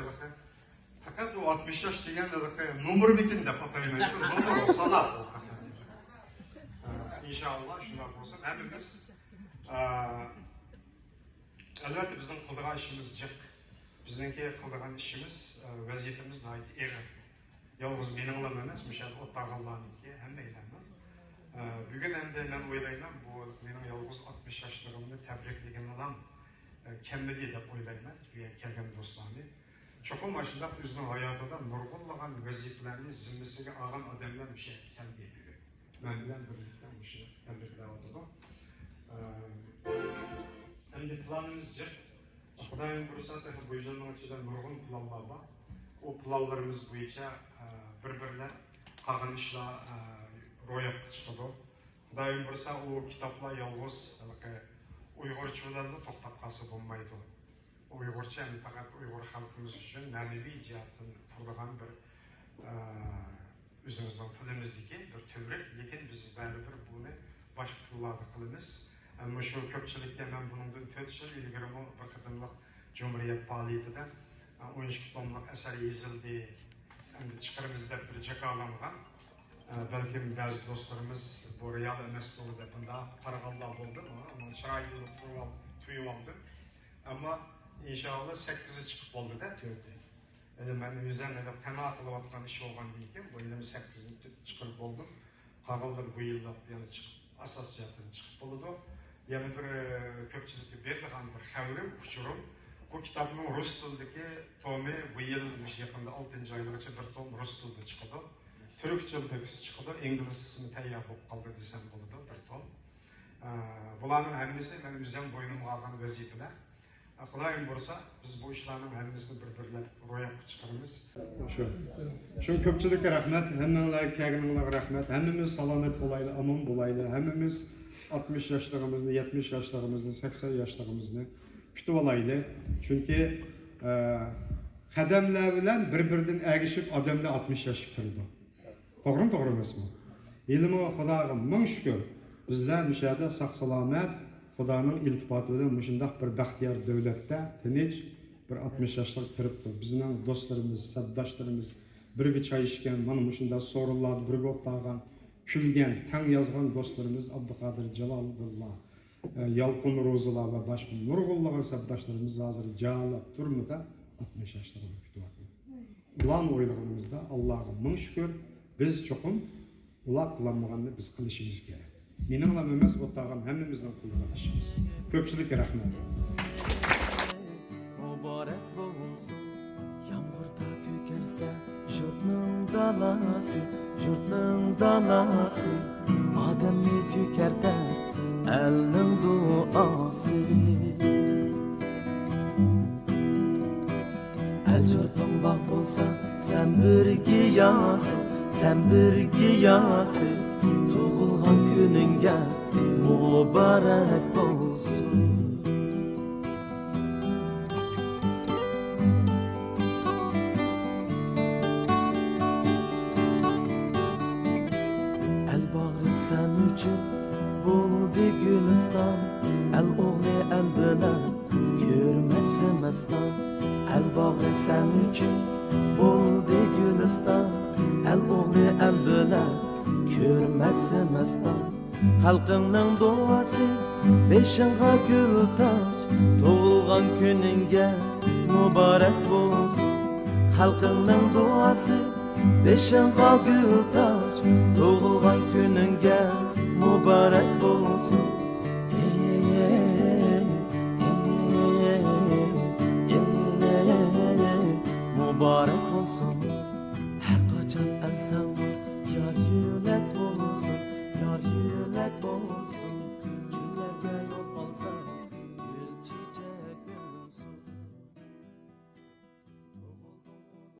faqat bu 60 yosh deganda nomer bikin deb atayman. Shu nomer sanat. İnşallah şunlar olsun. Hepimiz elbette bizim kıldığı işimiz cık. Bizimki kıldığı işimiz, vaziyetimiz nayet eğer. Yalnız benim olamamız, müşahede o tağırlarınki hem eylemem. Bugün hem de ben oylaymam, bu benim yalnız 60 yaşlarımda tebrikligim olan kemmedi edip oylaymam diye kelgen dostlarını. Çok başında özünün hayatında nurgullagan vaziyetlerini zimmesiyle ağan adamlar bir şey kendi ediyor. Ben bilen birlikten bir şey elbette oldu. Hem de planımız cık. Xudayın bursatı boyuncanın içinde nurgun planlar var. O planlarımız boyunca bir-birler qalğan işler ro'yobga chiqadi. Xudayın bursa o kitaplar yalnız Uyg'urchalarni to'xtab qolsa bo'lmaydi. Uyg'urcha ham faqat Uyg'ur xalqimiz uchun ma'naviy jihatdan turadigan bir o'zimizning tilimizdagi bir tövrik, lekin biz baribir buni boshqa tillarda qilamiz. Ama şu ko'pchilikka men bundan 4 yil ilgari bir qadamliq Cumhuriyet faoliyatida 12 tomliq asar yozildi. Endi chiqarimiz deb bir jakalangan. Balkim ba'zi do'stlarimiz bu real emas bo'ldi deb bunda qaraganlar bo'ldi. Uni chiroyli tuyib oldi. Ammo inshaalloh 8i chiqib bo'ldi-da 4i. Yani ben üzerine de qanaat qilayotgan ish bo'lgandan keyin bu yil 8ni chiqarib bo'ldim. Qag'ildir bu yilda yana chiqib asos jihatdan chiqib bo'ldi. Yana bir ko'pchilikka berdigan bir xabarim, uchurum. Bu kitobning rus tilidagi tomi bu yil yaqinda 6-oygacha bir tom rus tilida chiqadi. Turkchadagisi chiqadi, inglizcasi tayyor bo'lib qoldi desam bo'ladi bir tom. Bularning hammasi men o'zim bo'ynimga olgan vazifalar. Xudoyim bo'lsa, biz bu ishlarning hammasini bir-birlab ro'yobga chiqaramiz. Shu ko'pchilikka rahmat, hammanglarga kelganinglarga rahmat. Hammamiz salomat bo'laylik, omon bo'laylik. Hammamiz 60 yaşlarımızı, 70 yaşlarımızı, 80 yaşlarımızı kütüp olaylı. Çünkü kademler bilen birbirinden erişip adamda 60 yaş kırdı. Doğru mu doğru mu? İlmi Xudoga ming şükür. Bizler müşahede sağ salamet, Xudoning iltifatı bilen müşündak bir baxtiyor devlette, tinch bir 60 yaşlar kırıptı. Bizning dostlarımız, sabdaşlarımız birga çay içken, mana müşündak sorular birga o'tlagan. Külgen, tan yazgan dostlarımız Abdülkadir Celalulllah, Yalqın Rozular ve başka nurgulluğun sabdaşlarımız hazır cevap durumda 60 yaşlarında kütüphanede. Ulan oylağımızda Allah'a ming şükür, biz çokum ulak kılanmağını biz kılışımız gerek. Menimle memez otağın hemmimizden kıldığı işimiz. Köpçülük rahmet. Mübarek olsun, yağmurda kökerse jurtning dalası, jurtning dalası, adamni kökerda elning duası. El jurting bog' bo'lsa, sen bir giyasi, sen bir giyasi, tug'ilgan kuningga muborak bo'lsin. Sen üçün buldu Gülistan, el oğlu el bilen görmezse mestan. El bağrı sen üçün buldu Gülistan, el oğlu el bilen görmezse mestan. xalqingning duosi beshingga gul toj tug'ilgan kuningga muborak bo'lsin xalqingning duosi beshingga gul toj tug'ilgan kuningga muborak bo'lsin